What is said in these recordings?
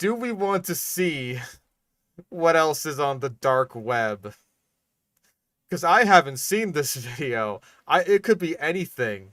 Do we want to see what else is on the dark web? Because I haven't seen this video. It could be anything.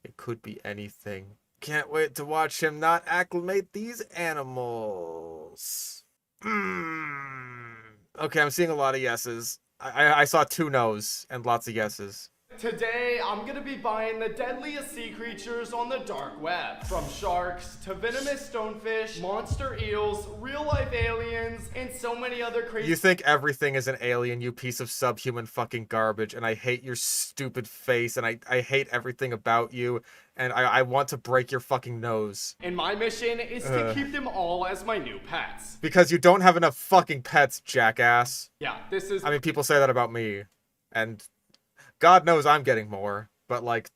It could be anything. Can't wait to watch him not acclimate these animals. Okay, I'm seeing a lot of yeses. I saw 2 no's and lots of yeses. Today, I'm gonna be buying the deadliest sea creatures on the dark web. From sharks to venomous stonefish, monster eels, real-life aliens, and so many other crazy— You think everything is an alien, you piece of subhuman fucking garbage, and I hate your stupid face, and I hate everything about you, and I want to break your fucking nose. And my mission is to keep them all as my new pets. Because you don't have enough fucking pets, jackass. Yeah, this is— I mean, people say that about me, and God knows I'm getting more, but like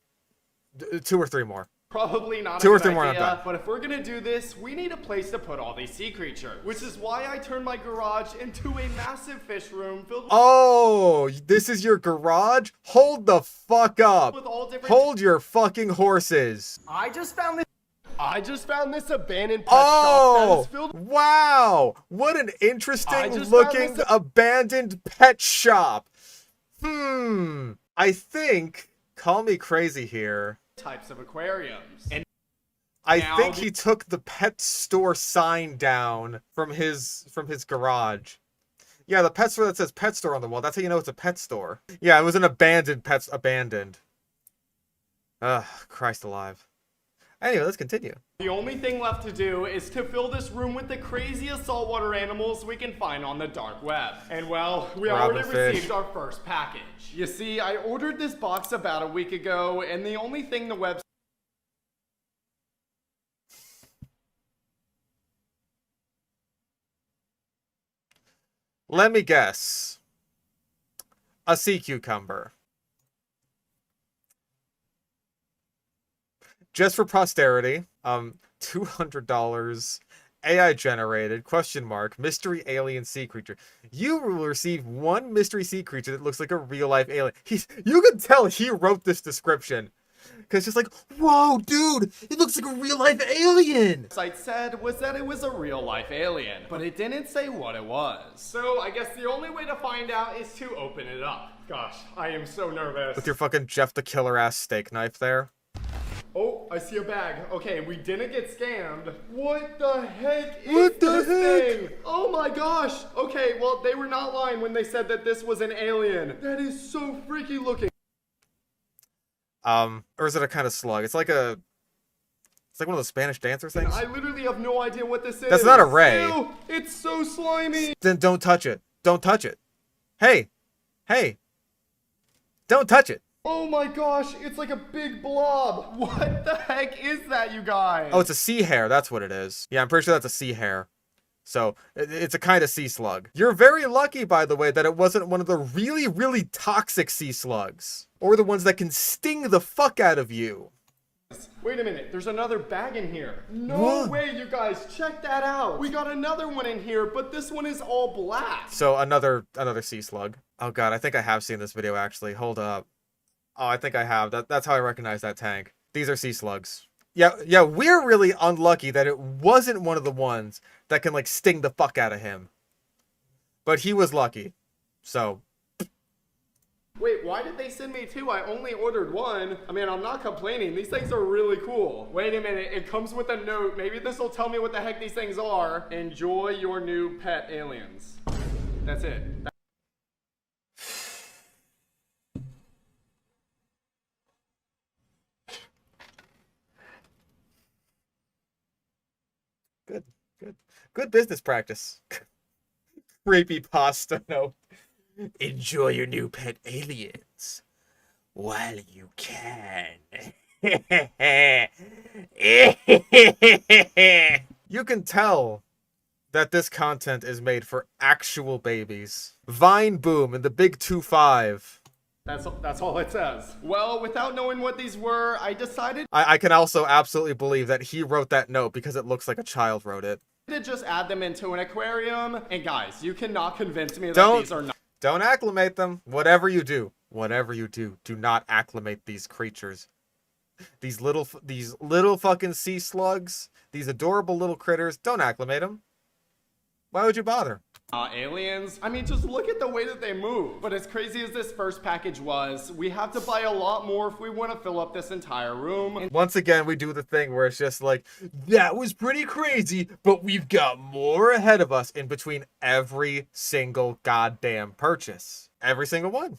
2 or 3 more. probably not 2 or a 3 good more, I'm idea, done. but if we're gonna do this, we need a place to put all these sea creatures. Which is why I turned my garage into a massive fish room filled with— Oh, this is your garage? Hold the fuck up. with all different— Hold your fucking horses. I just found this abandoned pet shop that Oh, is filled— wow. What an I interesting just looking found this- abandoned pet shop. I think, call me crazy here, types of aquariums. And I Now think the- he took the pet store sign down from his garage. Yeah, the pet store that says pet store on the wall, that's how you know it's a pet store. Yeah, it was an abandoned. Ugh, Christ alive. Anyway, let's continue. the only thing left to do is to fill this room with the craziest saltwater animals we can find on the dark web. And well, we Robin already fish. received our first package. You see, I ordered this box about a week ago, and the only thing the website— Let me guess. A sea cucumber. Just for posterity, $200, AI generated, mystery alien sea creature. You will receive 1 mystery sea creature that looks like a real life alien. You can tell he wrote this description. Cause it's just like, whoa, dude, it looks like a real life alien. said was that it was a real life alien, but it didn't say what it was. So I guess the only way to find out is to open it up. Gosh, I am so nervous. With your fucking Jeff the Killer ass steak knife there. Oh, I see a bag. Okay, we didn't get scammed. What the heck is What the this heck? thing? Oh my gosh. Okay, well, they were not lying when they said that this was an alien. That is so freaky looking. Or is it a kind of slug? It's like one of those Spanish dancer things. I literally have no idea what this is. That's not a ray. Ew, it's so slimy. Then don't touch it. Don't touch it. Hey. Hey. Don't touch it. Oh my gosh, it's like a big blob. What the heck is that, you guys? Oh, it's a sea hare. That's what it is. Yeah, I'm pretty sure that's a sea hare. So, it's a kind of sea slug. You're very lucky, by the way, that it wasn't one of the really, really toxic sea slugs. Or the ones that can sting the fuck out of you. Wait a minute, there's another bag in here. No What? way, you guys, check that out. We got another one in here, but this one is all black. So, another sea slug. Oh god, I think I have seen this video, actually. Hold up. Oh, I think I have. That's how I recognize that tank. These are sea slugs. Yeah, we're really unlucky that it wasn't one of the ones that can, like, sting the fuck out of him. But he was lucky. So, Wait, why did they send me 2? I only ordered 1. I mean, I'm not complaining. These things are really cool. Wait a minute, it comes with a note. Maybe this will tell me what the heck these things are. Enjoy your new pet aliens. That's it. good business practice. Creepy pasta note. Enjoy your new pet aliens while you can. You can tell that this content is made for actual babies. Vine Boom and the Big 2-5. That's all it says. Well, without knowing what these were, I decided I can also absolutely believe that he wrote that note because it looks like a child wrote it. to just add them into an aquarium. And guys, you cannot convince me that Don't- these are not. Don't acclimate them. Whatever you do, do not acclimate these creatures. These little fucking sea slugs, these adorable little critters, don't acclimate them. Why would you bother? Aliens. I mean, just look at the way that they move. But as crazy as this first package was, we have to buy a lot more if we want to fill up this entire room. And Once again, we do the thing where it's just like, that was pretty crazy, but we've got more ahead of us in between every single goddamn purchase. Every single one.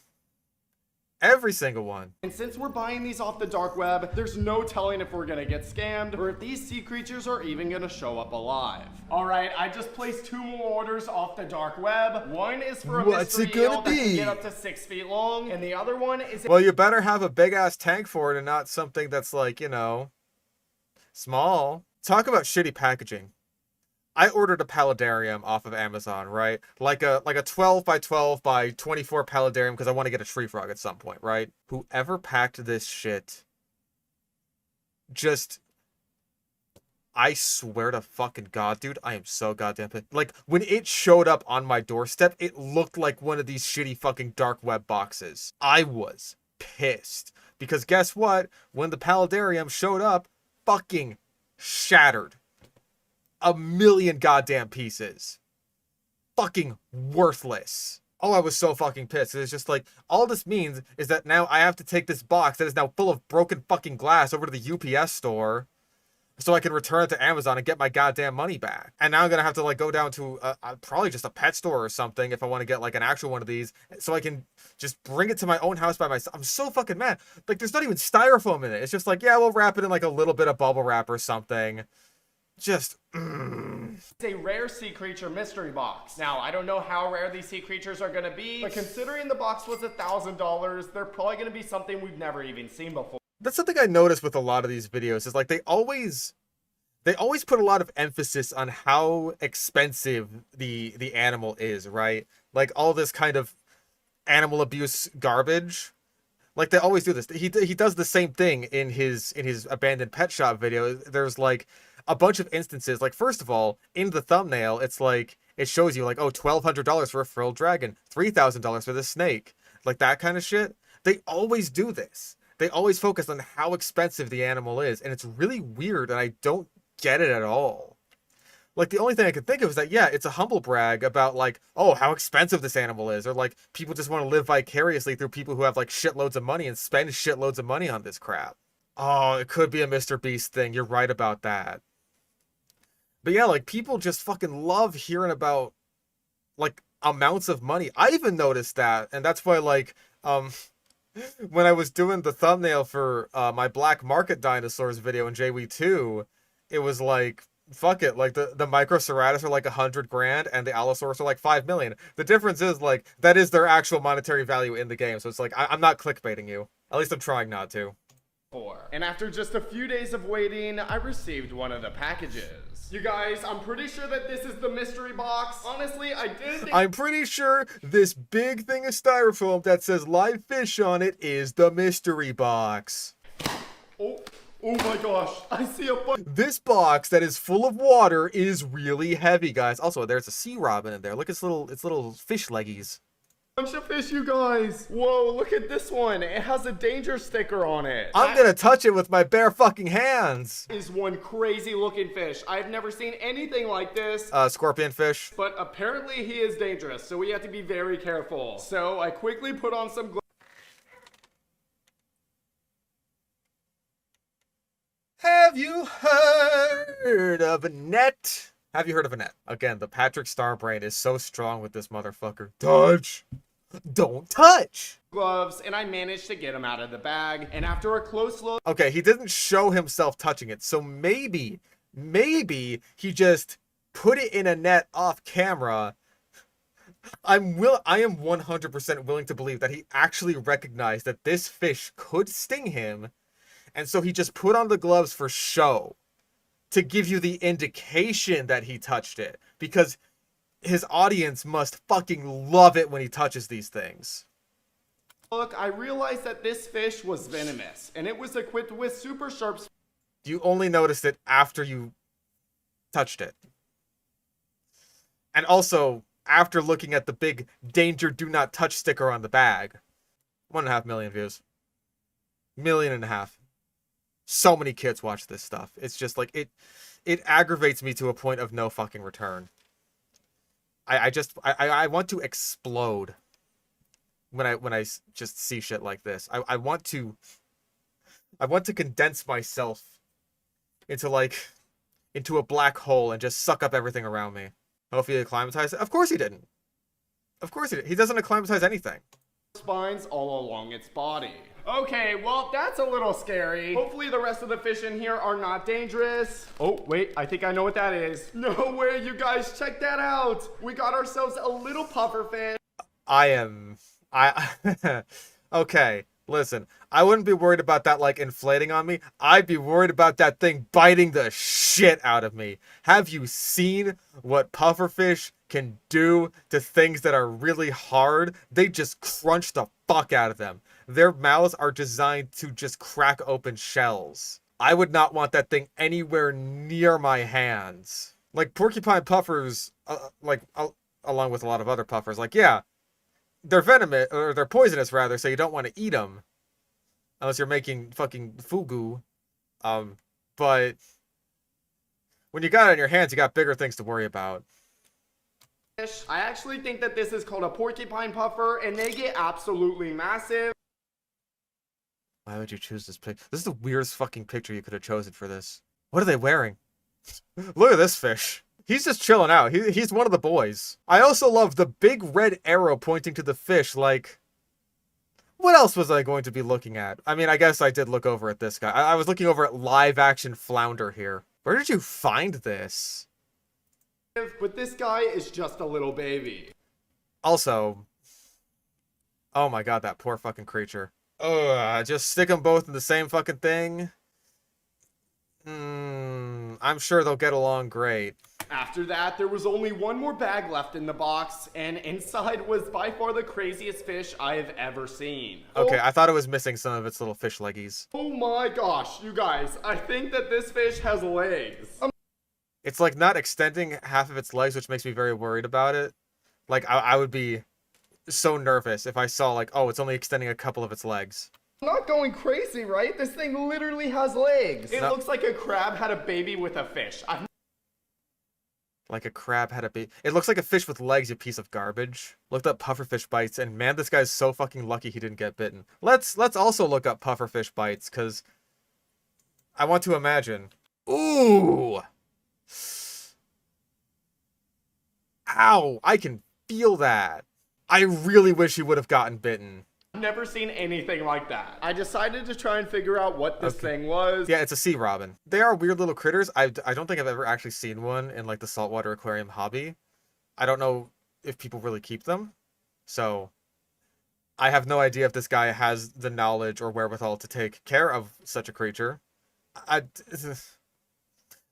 Every single one. since we're buying these off the dark web, there's no telling if we're gonna get scammed or if these sea creatures are even gonna show up alive. All right, I just placed 2 more orders off the dark web. One is for a What's mystery it gonna eel that can be? get up to 6 feet long, and the other one is Well, you better have a big ass tank for it and not something that's like, you know, small. Talk about shitty packaging. I ordered a paludarium off of Amazon, right? Like a 12 by 12 by 24 paludarium because I want to get a tree frog at some point, right? Whoever packed this shit just, I swear to fucking God, dude, I am so goddamn pissed. Like, when it showed up on my doorstep, it looked like one of these shitty fucking dark web boxes. I was pissed. Because guess what? When the paludarium showed up, fucking shattered. 1,000,000 goddamn pieces. Fucking worthless. Oh, I was so fucking pissed. It's just like, all this means is that now I have to take this box that is now full of broken fucking glass over to the UPS store so I can return it to Amazon and get my goddamn money back. And now I'm gonna have to like go down to probably just a pet store or something if I want to get like an actual one of these so I can just bring it to my own house by myself. I'm so fucking mad. Like, there's not even styrofoam in it. It's just like, yeah, we'll wrap it in like a little bit of bubble wrap or something. Just, It's a rare sea creature mystery box. Now, I don't know how rare these sea creatures are gonna be, but considering the box was $1,000, they're probably gonna be something we've never even seen before. That's something I noticed with a lot of these videos is like they always put a lot of emphasis on how expensive the animal is, right? Like all this kind of animal abuse garbage. Like they always do this. He does the same thing in his abandoned pet shop video. There's like a bunch of instances. Like, first of all, in the thumbnail, it's like it shows you like, oh, $1,200 for a frilled dragon, $3,000 for this snake, like that kind of shit. They always do this. They always focus on how expensive the animal is, and it's really weird, and I don't get it at all. Like, the only thing I can think of is that, yeah, it's a humble brag about, like, oh, how expensive this animal is, or, like, people just want to live vicariously through people who have, like, shitloads of money and spend shitloads of money on this crap. Oh, it could be a Mr. Beast thing. You're right about that. But yeah, like, people just fucking love hearing about, like, amounts of money. I even noticed that, and that's why, like, when I was doing the thumbnail for my Black Market Dinosaurs video in JW2, it was like, fuck it, like the Microceratus are like 100 grand and the Allosaurus are like 5 million. The difference is like that is their actual monetary value in the game. So it's like I'm not clickbaiting you. At least I'm trying not to. And after just a few days of waiting, I received one of the packages. You guys, I'm pretty sure that this is the mystery box. Honestly, I didn't think I'm pretty sure this big thing of styrofoam that says live fish on it is the mystery box. Oh my gosh, I see a bunch This box that is full of water is really heavy, guys. Also, there's a sea robin in there. Look at its little fish leggies. of fish, you guys. Whoa, look at this one. It has a danger sticker on it. I'm gonna touch it with my bare fucking hands. That is one crazy looking fish. I've never seen anything like this. Scorpion fish. But apparently he is dangerous, so we have to be very careful. So I quickly put on some gloves. Have you heard of a net? Have you heard of a net? Again, the Patrick Star brain is so strong with this motherfucker. Touch. Don't touch. And I managed to get him out of the bag. And after a close look, Okay, he didn't show himself touching it, so maybe he just put it in a net off camera. I am 100% willing to believe that he actually recognized that this fish could sting him, and so he just put on the gloves for show to give you the indication that he touched it, because his audience must fucking love it when he touches these things. I realized that this fish was venomous, and it was equipped with super sharp You only noticed it after you touched it. And also, after looking at the big danger do not touch sticker on the bag. 1.5 million views. 1.5 million. So many kids watch this stuff. It's just like, it aggravates me to a point of no fucking return. I want to explode when just see shit like this. I want to condense myself into a black hole and just suck up everything around me. Hopefully he acclimatized it. Of course he didn't. Of course he didn't. He doesn't acclimatize anything. Spines all along its body. Okay, well, that's a little scary. Hopefully the rest of the fish in here are not dangerous. Oh, wait, I think I know what that is. No way, you guys, check that out. We got ourselves a little pufferfish. Okay, listen. I wouldn't be worried about that, like, inflating on me. I'd be worried about that thing biting the shit out of me. Have you seen what pufferfish can do to things that are really hard? They just crunch the fuck out of them. Their mouths are designed to just crack open shells. I would not want that thing anywhere near my hands. Like, porcupine puffers, along with a lot of other puffers, like, yeah, they're venomous, or they're poisonous, rather, so you don't want to eat them. Unless you're making fucking fugu. But when you got it in your hands, you got bigger things to worry about. I actually think that this is called a porcupine puffer, and they get absolutely massive. Why would you choose this picture? This is the weirdest fucking picture you could have chosen for this. What are they wearing? Look at this fish. He's just chilling out. He's one of the boys. I also love the big red arrow pointing to the fish, like... What else was I going to be looking at? I mean, I guess I did look over at this guy. I was looking over at live-action flounder here. Where did you find this? But this guy is just a little baby. Also... Oh my god, that poor fucking creature. Ugh, just stick them both in the same fucking thing? I'm sure they'll get along great. After that, there was only one more bag left in the box, and inside was by far the craziest fish I have ever seen. Okay, I thought it was missing some of its little fish leggies. Oh my gosh, you guys, I think that this fish has legs. It's like not extending half of its legs, which makes me very worried about it. Like, I would be so nervous if I saw, like, oh, it's only extending a couple of its legs. I'm not going crazy, right? This thing literally has legs. It looks like a crab had a baby with a fish. Like a crab had a baby. It looks like a fish with legs, you piece of garbage. Looked up pufferfish bites, and man, this guy's so fucking lucky he didn't get bitten. Let's also look up pufferfish bites, because I want to imagine. Ooh! Ow! I can feel that. I really wish he would have gotten bitten. I've never seen anything like that. I decided to try and figure out what this thing was. Yeah, it's a sea robin. They are weird little critters. I don't think I've ever actually seen one in like the saltwater aquarium hobby. I don't know if people really keep them. So I have no idea if this guy has the knowledge or wherewithal to take care of such a creature.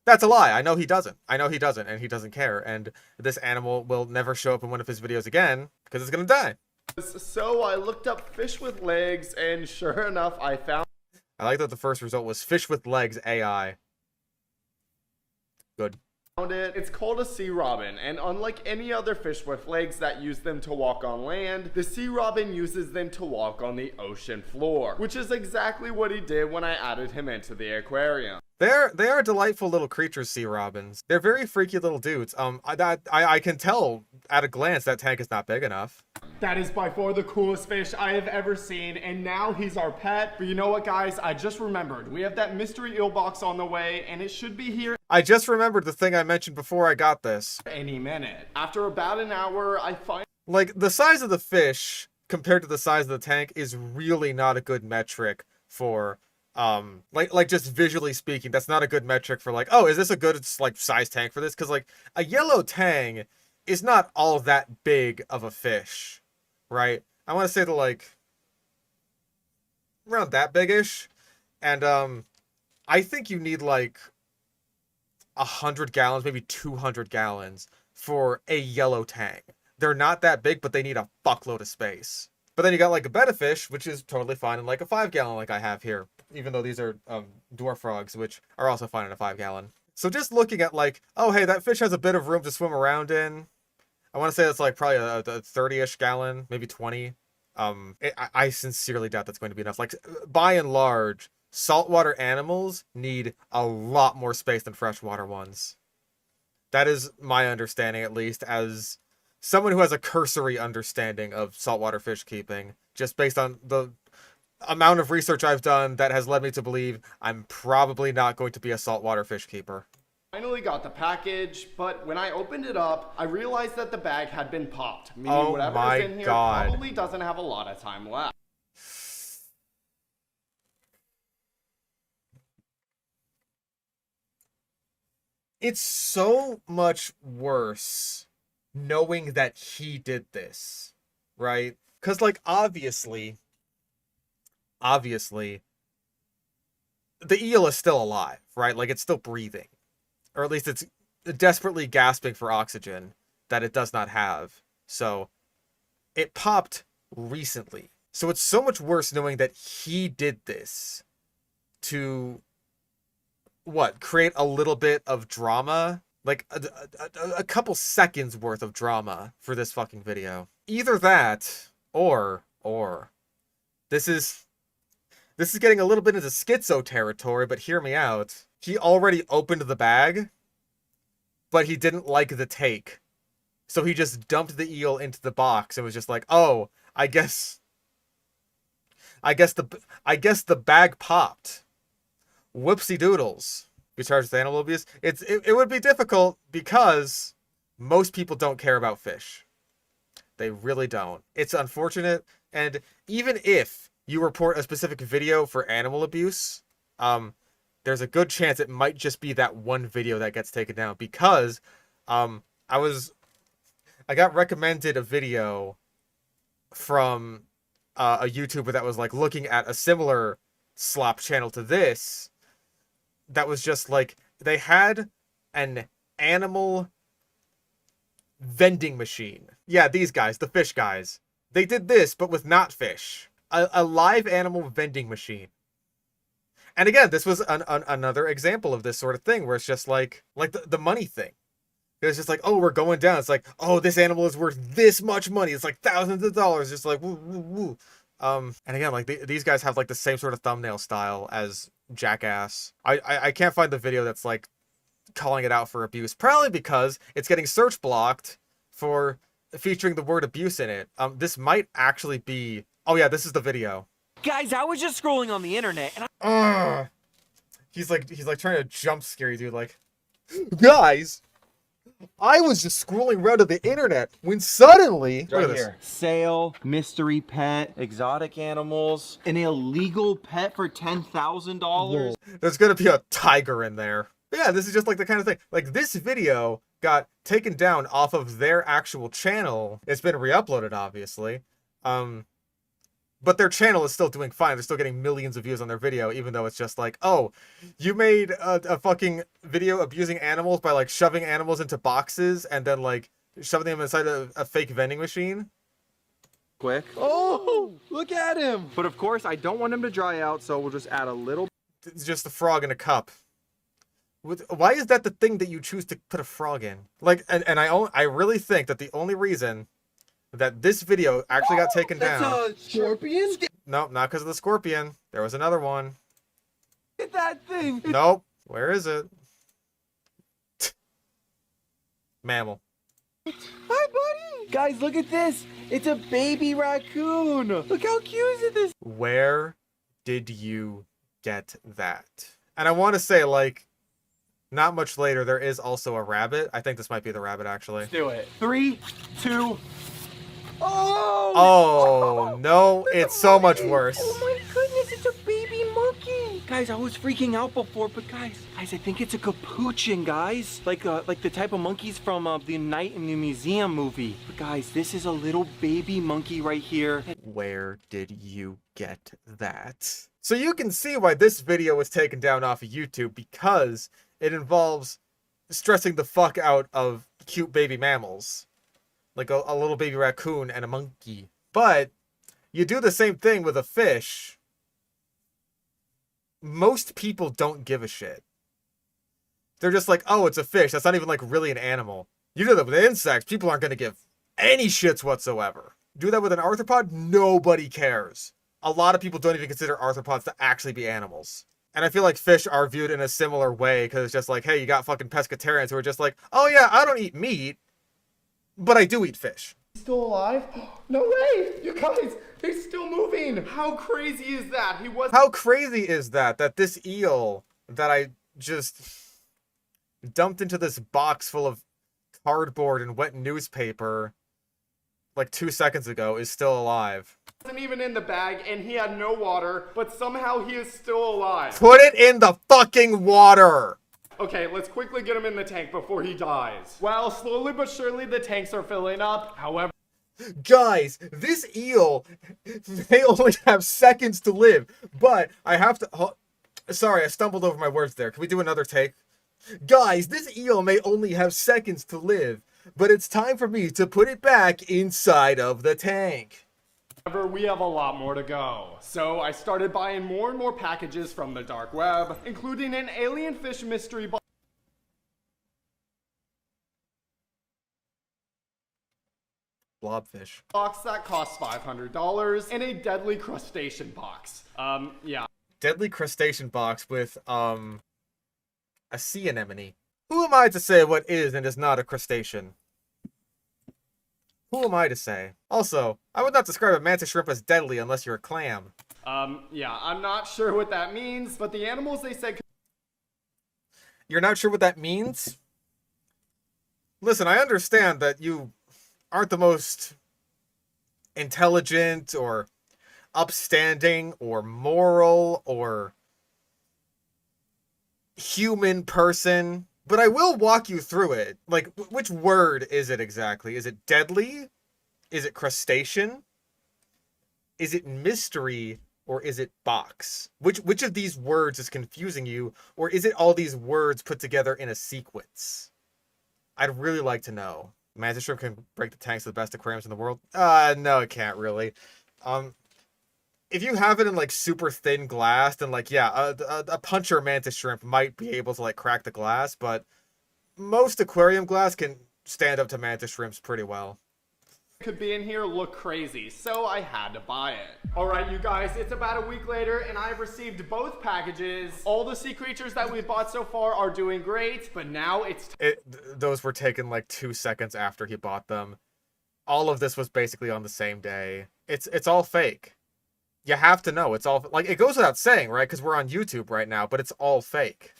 That's a lie. I know he doesn't. And he doesn't care. And this animal will never show up in one of his videos again because it's gonna die. So I looked up fish with legs, and sure enough, I found... I like that the first result was fish with legs AI. Good. It. It's called a sea robin, and unlike any other fish with legs that use them to walk on land, the sea robin uses them to walk on the ocean floor, which is exactly what he did when I added him into the aquarium. They are delightful little creatures, sea robins. They're very freaky little dudes. I can tell at a glance that tank is not big enough. That is by far the coolest fish I have ever seen, and now he's our pet. But you know what, guys? I just remembered. We have that mystery eel box on the way, and it should be here. I just remembered the thing I mentioned before I got this. Any minute. After about an hour, I find... Like, the size of the fish compared to the size of the tank is really not a good metric for... like just visually speaking, that's not a good metric for like, oh, is this a good like size tank for this? Because like a yellow tang is not all that big of a fish, right? I want to say that like around that big-ish, and I think you need like 100 gallons, maybe 200 gallons for a yellow tang. They're not that big, but they need a fuckload of space. But then you got like a betta fish, which is totally fine in like a 5-gallon like I have here. Even though these are dwarf frogs, which are also fine in a 5-gallon. So just looking at like, oh hey, that fish has a bit of room to swim around in. I want to say that's like probably a 30-ish gallon, maybe 20. I sincerely doubt that's going to be enough. Like, by and large, saltwater animals need a lot more space than freshwater ones. That is my understanding, at least, as someone who has a cursory understanding of saltwater fish keeping, just based on the amount of research I've done that has led me to believe I'm probably not going to be a saltwater fish keeper. Finally got the package, but when I opened it up, I realized that the bag had been popped, meaning Oh whatever's my in here God. probably doesn't have a lot of time left. It's so much worse knowing that he did this, right? Because, like, obviously, the eel is still alive, right? Like, it's still breathing. Or at least it's desperately gasping for oxygen that it does not have. So, it popped recently. So it's so much worse knowing that he did this to, what, create a little bit of drama? Like, a couple seconds worth of drama for this fucking video. Either that, or, this is getting a little bit into schizo territory, but hear me out. He already opened the bag, but he didn't like the take. So he just dumped the eel into the box and was just like, "Oh, I guess the bag popped. Whoopsie doodles." Be charged with animal abuse. It would be difficult because most people don't care about fish. They really don't. It's unfortunate, and even if you report a specific video for animal abuse, there's a good chance it might just be that one video that gets taken down, because I got recommended a video from a YouTuber that was like looking at a similar slop channel to this, that was just like, they had an animal vending machine. Yeah, these guys, the fish guys. They did this, but with not fish. A live animal vending machine. And again, this was another example of this sort of thing, where it's just like the money thing. It's just like, oh, we're going down. It's like, oh, this animal is worth this much money. It's like thousands of dollars. Just like, woo, woo, woo. And again, like, these guys have like the same sort of thumbnail style as Jackass. I can't find the video that's like calling it out for abuse, probably because it's getting search blocked for featuring the word abuse in it. This might actually be, oh yeah, this is the video. Guys, I was just scrolling on the internet and I... He's like trying to jump scare you, dude. Like, guys, I was just scrolling around to the internet when suddenly, look at this. Sale, mystery pet, exotic animals, an illegal pet for $10,000. There's gonna be a tiger in there. But yeah, this is just like the kind of thing. Like, this video got taken down off of their actual channel. It's been re-uploaded, obviously. But their channel is still doing fine. They're still getting millions of views on their video, even though it's just like, oh, you made a fucking video abusing animals by like shoving animals into boxes and then like shoving them inside a fake vending machine. Quick. Oh, look at him. But of course, I don't want him to dry out, so we'll just add a little. It's just a frog in a cup. Why is that the thing that you choose to put a frog in? Like, and I really think that the only reason that this video actually got taken down. That's a scorpion? Nope, not because of the scorpion. There was another one. Look at that thing. Nope. Where is it? Mammal. Hi, buddy. Guys, look at this. It's a baby raccoon. Look how cute is this? Where did you get that? And I want to say, like, not much later, there is also a rabbit. I think this might be the rabbit, actually. Let's do it. 3, 2. Oh! Oh, no, it's so much worse. Oh my goodness, it's a baby monkey. Guys, I was freaking out before, but guys, I think it's a capuchin, guys. Like the type of monkeys from the Night in the Museum movie. But guys, this is a little baby monkey right here. Where did you get that? So you can see why this video was taken down off of YouTube, because it involves stressing the fuck out of cute baby mammals. Like a little baby raccoon and a monkey. But you do the same thing with a fish. Most people don't give a shit. They're just like, oh, it's a fish. That's not even like really an animal. You do that with insects, people aren't going to give any shits whatsoever. Do that with an arthropod, nobody cares. A lot of people don't even consider arthropods to actually be animals. And I feel like fish are viewed in a similar way, because it's just like, hey, you got fucking pescatarians who are just like, oh yeah, I don't eat meat. but I do eat fish. Still alive? No way! You guys, he's still moving! How crazy is that? He was How crazy is that this eel that I just dumped into this box full of cardboard and wet newspaper like 2 seconds ago is still alive? wasn't even in the bag and he had no water, but somehow he is still alive. Put it in the fucking water! Okay, let's quickly get him in the tank before he dies. Well, slowly but surely the tanks are filling up. However, Guys, this eel may only have seconds to live, but I have to... Sorry, I stumbled over my words there. Can we do another take? Guys, this eel may only have seconds to live, but it's time for me to put it back inside of the tank. we have a lot more to go. So I started buying more and more packages from the dark web, including an alien fish mystery box. Blobfish. Box that costs $500 and a deadly crustacean box. Yeah. Deadly crustacean box with, a sea anemone. Who am I to say what is and is not a crustacean? Who am I to say? Also, I would not describe a mantis shrimp as deadly unless you're a clam. Yeah, I'm not sure what that means, but the animals they said. You're not sure what that means? Listen, I understand that you aren't the most intelligent or upstanding or moral or human person, but I will walk you through it. Like, which word is it exactly? Is it deadly? Is it crustacean? Is it mystery? Or is it box? Which of these words is confusing you? Or is it all these words put together in a sequence? I'd really like to know. Mantis shrimp can break the tanks of the best aquariums in the world? No, it can't really. If you have it in like super thin glass, then like, yeah, a puncher mantis shrimp might be able to like crack the glass, but most aquarium glass can stand up to mantis shrimps pretty well. Could be in here look crazy, so I had to buy it. Alright you guys, it's about a week later and I've received both packages. All the sea creatures that we've bought so far are doing great, but now it's those were taken like 2 seconds after he bought them. All of this was basically on the same day. It's all fake. You have to know, it's all, like, it goes without saying, right? Because we're on YouTube right now, but it's all fake.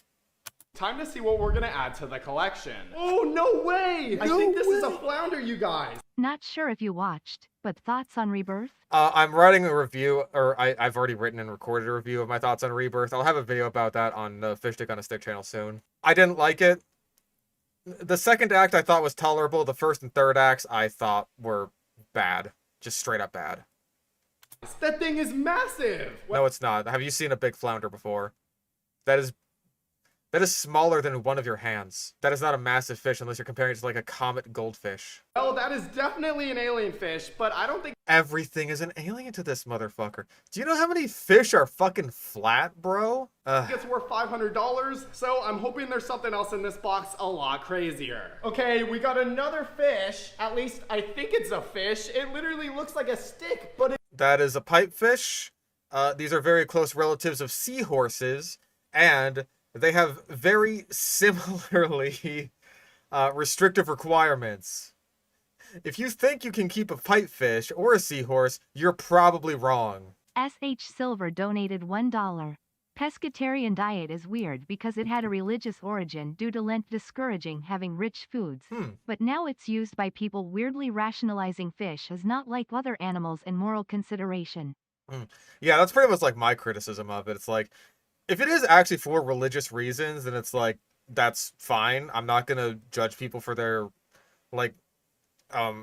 time to see what we're gonna add to the collection. Oh, no way! I think this is a flounder, you guys. Not sure if you watched, but thoughts on Rebirth? I'm writing a review, or I've already written and recorded a review of my thoughts on Rebirth. I'll have a video about that on the Fish Stick on a Stick channel soon. I didn't like it. The second act I thought was tolerable. The first and third acts I thought were bad. Just straight up bad. That thing is massive! No, it's not. Have you seen a big flounder before? That is smaller than one of your hands. That is not a massive fish unless you're comparing it to like a comet goldfish. Well, that is definitely an alien fish, but I don't think Everything is an alien to this motherfucker. Do you know how many fish are fucking flat, bro? it's worth $500, so I'm hoping there's something else in this box a lot crazier. Okay, we got another fish. At least I think it's a fish. It literally looks like a stick, but That is a pipefish. These are very close relatives of seahorses, and they have very similarly restrictive requirements. If you think you can keep a pipefish or a seahorse, you're probably wrong. SH Silver donated $1. Pescatarian diet is weird because it had a religious origin due to Lent discouraging having rich foods. But now it's used by people weirdly rationalizing fish as not like other animals in moral consideration. Yeah, that's pretty much like my criticism of it. It's like, if it is actually for religious reasons, then it's like, that's fine. I'm not gonna judge people for their, like,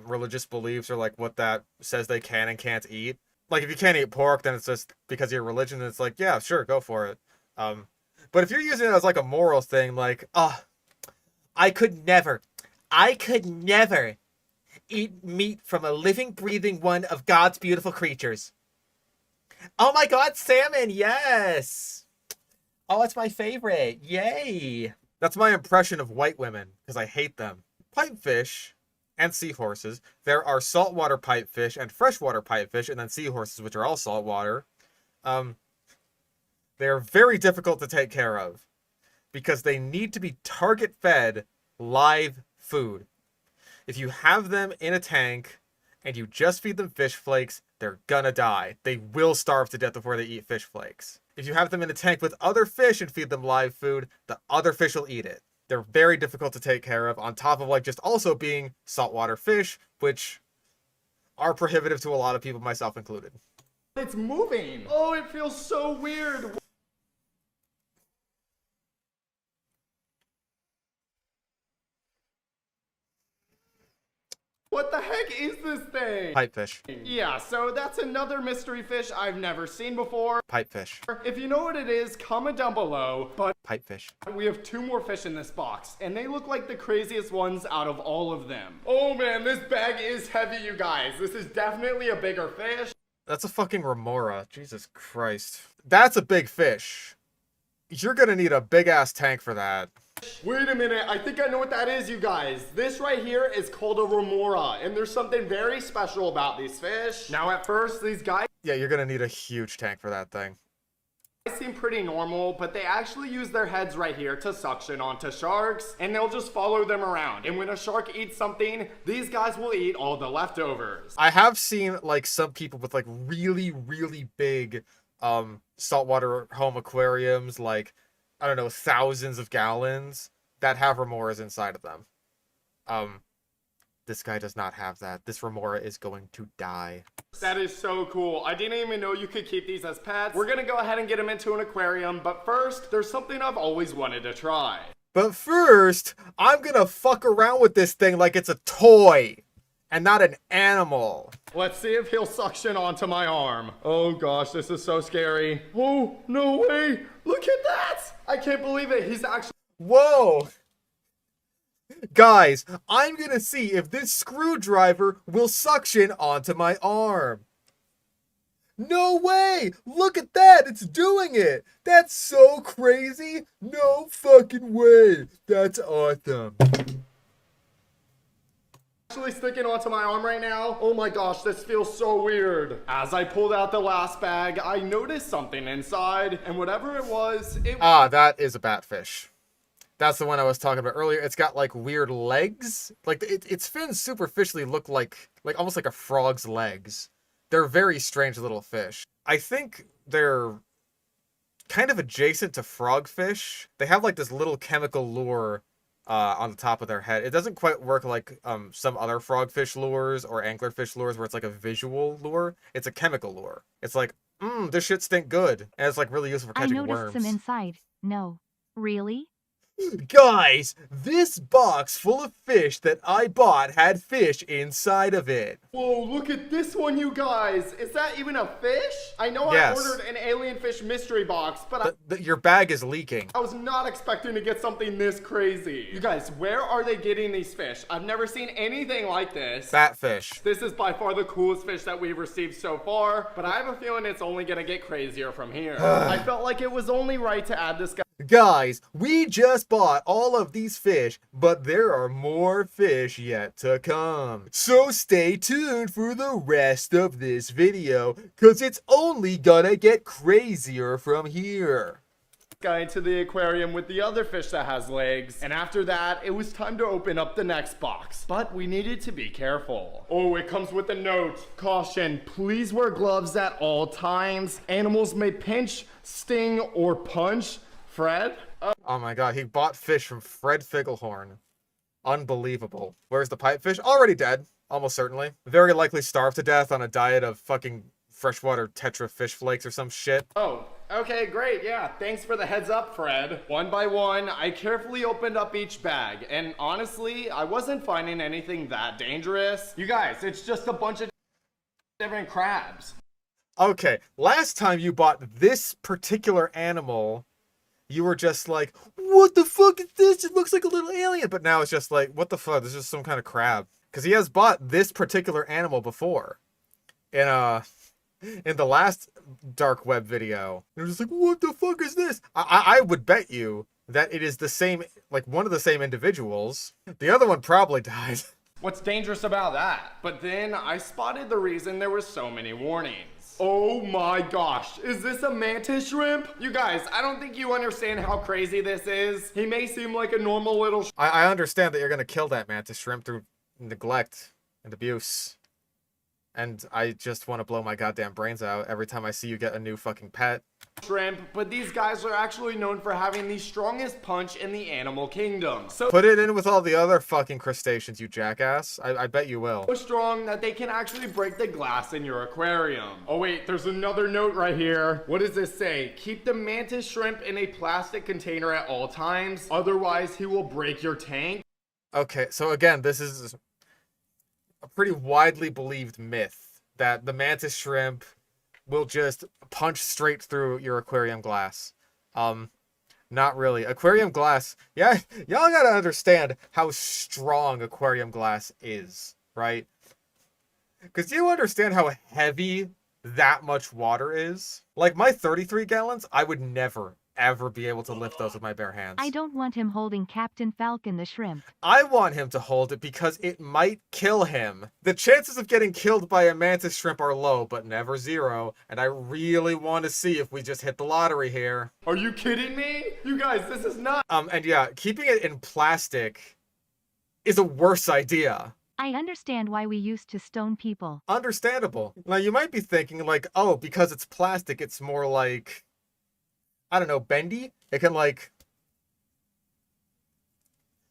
religious beliefs or like what that says they can and can't eat. Like, if you can't eat pork, then it's just because of your religion, and it's like, yeah, sure, go for it. But if you're using it as like a moral thing, like, I could never eat meat from a living, breathing one of God's beautiful creatures. Oh my God, salmon, yes! Oh, it's my favorite, yay! That's my impression of white women, because I hate them. Pipefish and seahorses. There are saltwater pipefish and freshwater pipefish, and then seahorses, which are all saltwater. They're very difficult to take care of because they need to be target-fed live food. If you have them in a tank and you just feed them fish flakes, they're gonna die. They will starve to death before they eat fish flakes. If you have them in a tank with other fish and feed them live food, the other fish will eat it. They're very difficult to take care of, on top of like just also being saltwater fish, which are prohibitive to a lot of people, myself included. It's moving. Oh, it feels so weird. What the heck is this thing? Pipefish. Yeah, so that's another mystery fish I've never seen before. Pipefish. If you know what it is, comment down below. But Pipefish. we have 2 more fish in this box, and they look like the craziest ones out of all of them. Oh man, this bag is heavy, you guys. This is definitely a bigger fish. That's a fucking remora. Jesus Christ. That's a big fish. You're gonna need a big ass tank for that. Wait a minute, I think I know what that is, you guys. This right here is called a remora, and there's something very special about these fish. Now at first, these guys Yeah, you're gonna need a huge tank for that thing. seem pretty normal, but they actually use their heads right here to suction onto sharks, and they'll just follow them around. And when a shark eats something, these guys will eat all the leftovers. I have seen like some people with like really, really big saltwater home aquariums, like, I don't know, thousands of gallons, that have remoras inside of them. This guy does not have that. This remora is going to die. That is so cool. I didn't even know you could keep these as pets. We're gonna go ahead and get them into an aquarium, but first, there's something I've always wanted to try. But first, I'm gonna fuck around with this thing like it's a toy and not an animal. Let's see if he'll suction onto my arm. Oh gosh, this is so scary. Oh, no way. Look at that. I can't believe it. He's actually... Whoa! Guys, I'm gonna see if this screwdriver will suction onto my arm. No way! Look at that! It's doing it! That's so crazy! No fucking way! That's awesome. actually sticking onto my arm right now. Oh my gosh, this feels so weird. As I pulled out the last bag, I noticed something inside, and whatever it was, Ah, that is a batfish. That's the one I was talking about earlier. It's got like weird legs. Like its fins superficially look like almost like a frog's legs. They're very strange little fish. I think they're kind of adjacent to frogfish. They have like this little chemical lure on the top of their head. It doesn't quite work like some other frogfish lures or anglerfish lures where it's like a visual lure. It's a chemical lure. It's like, this shit stink good. And it's like really useful for I catching noticed worms. some inside. No. Really? Guys, this box full of fish that I bought had fish inside of it. Whoa, look at this one, you guys. Is that even a fish? I know Yes. I ordered an alien fish mystery box, but Your bag is leaking. I was not expecting to get something this crazy. You guys, where are they getting these fish? I've never seen anything like this. Batfish. This is by far the coolest fish that we've received so far, but I have a feeling it's only gonna get crazier from here. I felt like it was only right to add this guy. Guys, we just bought all of these fish, but there are more fish yet to come. So stay tuned for the rest of this video, cause it's only gonna get crazier from here. Guy into the aquarium with the other fish that has legs, and after that it was time to open up the next box, but we needed to be careful. Oh, it comes with a note. Caution, please wear gloves at all times. Animals may pinch, sting, or punch. Fred? Oh my god, he bought fish from Fred Figglehorn. Unbelievable. Where's the pipefish? Already dead, almost certainly. Very likely starved to death on a diet of fucking freshwater Tetra fish flakes or some shit. Oh, okay, great, yeah. Thanks for the heads up, Fred. One by one, I carefully opened up each bag, and honestly, I wasn't finding anything that dangerous. You guys, it's just a bunch of different crabs. Okay, last time you bought this particular animal, you were just like, what the fuck is this? It looks like a little alien. But now it's just like, what the fuck? This is some kind of crab. Because he has bought this particular animal before. In the last dark web video. You're just like, what the fuck is this? I would bet you that it is the same, like one of the same individuals. The other one probably died. What's dangerous about that? But then I spotted the reason there were so many warnings. Oh my gosh, is this a mantis shrimp? You guys, I don't think you understand how crazy this is. He may seem like a normal little I understand that you're going to kill that mantis shrimp through neglect and abuse. And I just want to blow my goddamn brains out every time I see you get a new fucking pet. Shrimp, but these guys are actually known for having the strongest punch in the animal kingdom. So Put it in with all the other fucking crustaceans, you jackass. I bet you will. strong that they can actually break the glass in your aquarium. Oh wait, there's another note right here. What does this say? Keep the mantis shrimp in a plastic container at all times, otherwise he will break your tank. Okay, so again, this is a pretty widely believed myth that the mantis shrimp will just punch straight through your aquarium glass. Not really. Aquarium glass, yeah, y'all gotta understand how strong aquarium glass is, right? Because you understand how heavy that much water is? Like, my 33 gallons, I would never, ever be able to lift those with my bare hands. I don't want him holding Captain Falcon the shrimp. I want him to hold it because it might kill him. The chances of getting killed by a mantis shrimp are low, but never zero, and I really want to see if we just hit the lottery here. Are you kidding me? You guys, this is not. And yeah, keeping it in plastic is a worse idea. I understand why we used to stone people. Understandable. Now, you might be thinking, like, oh, because it's plastic, it's more like, I don't know, bendy? It can, like,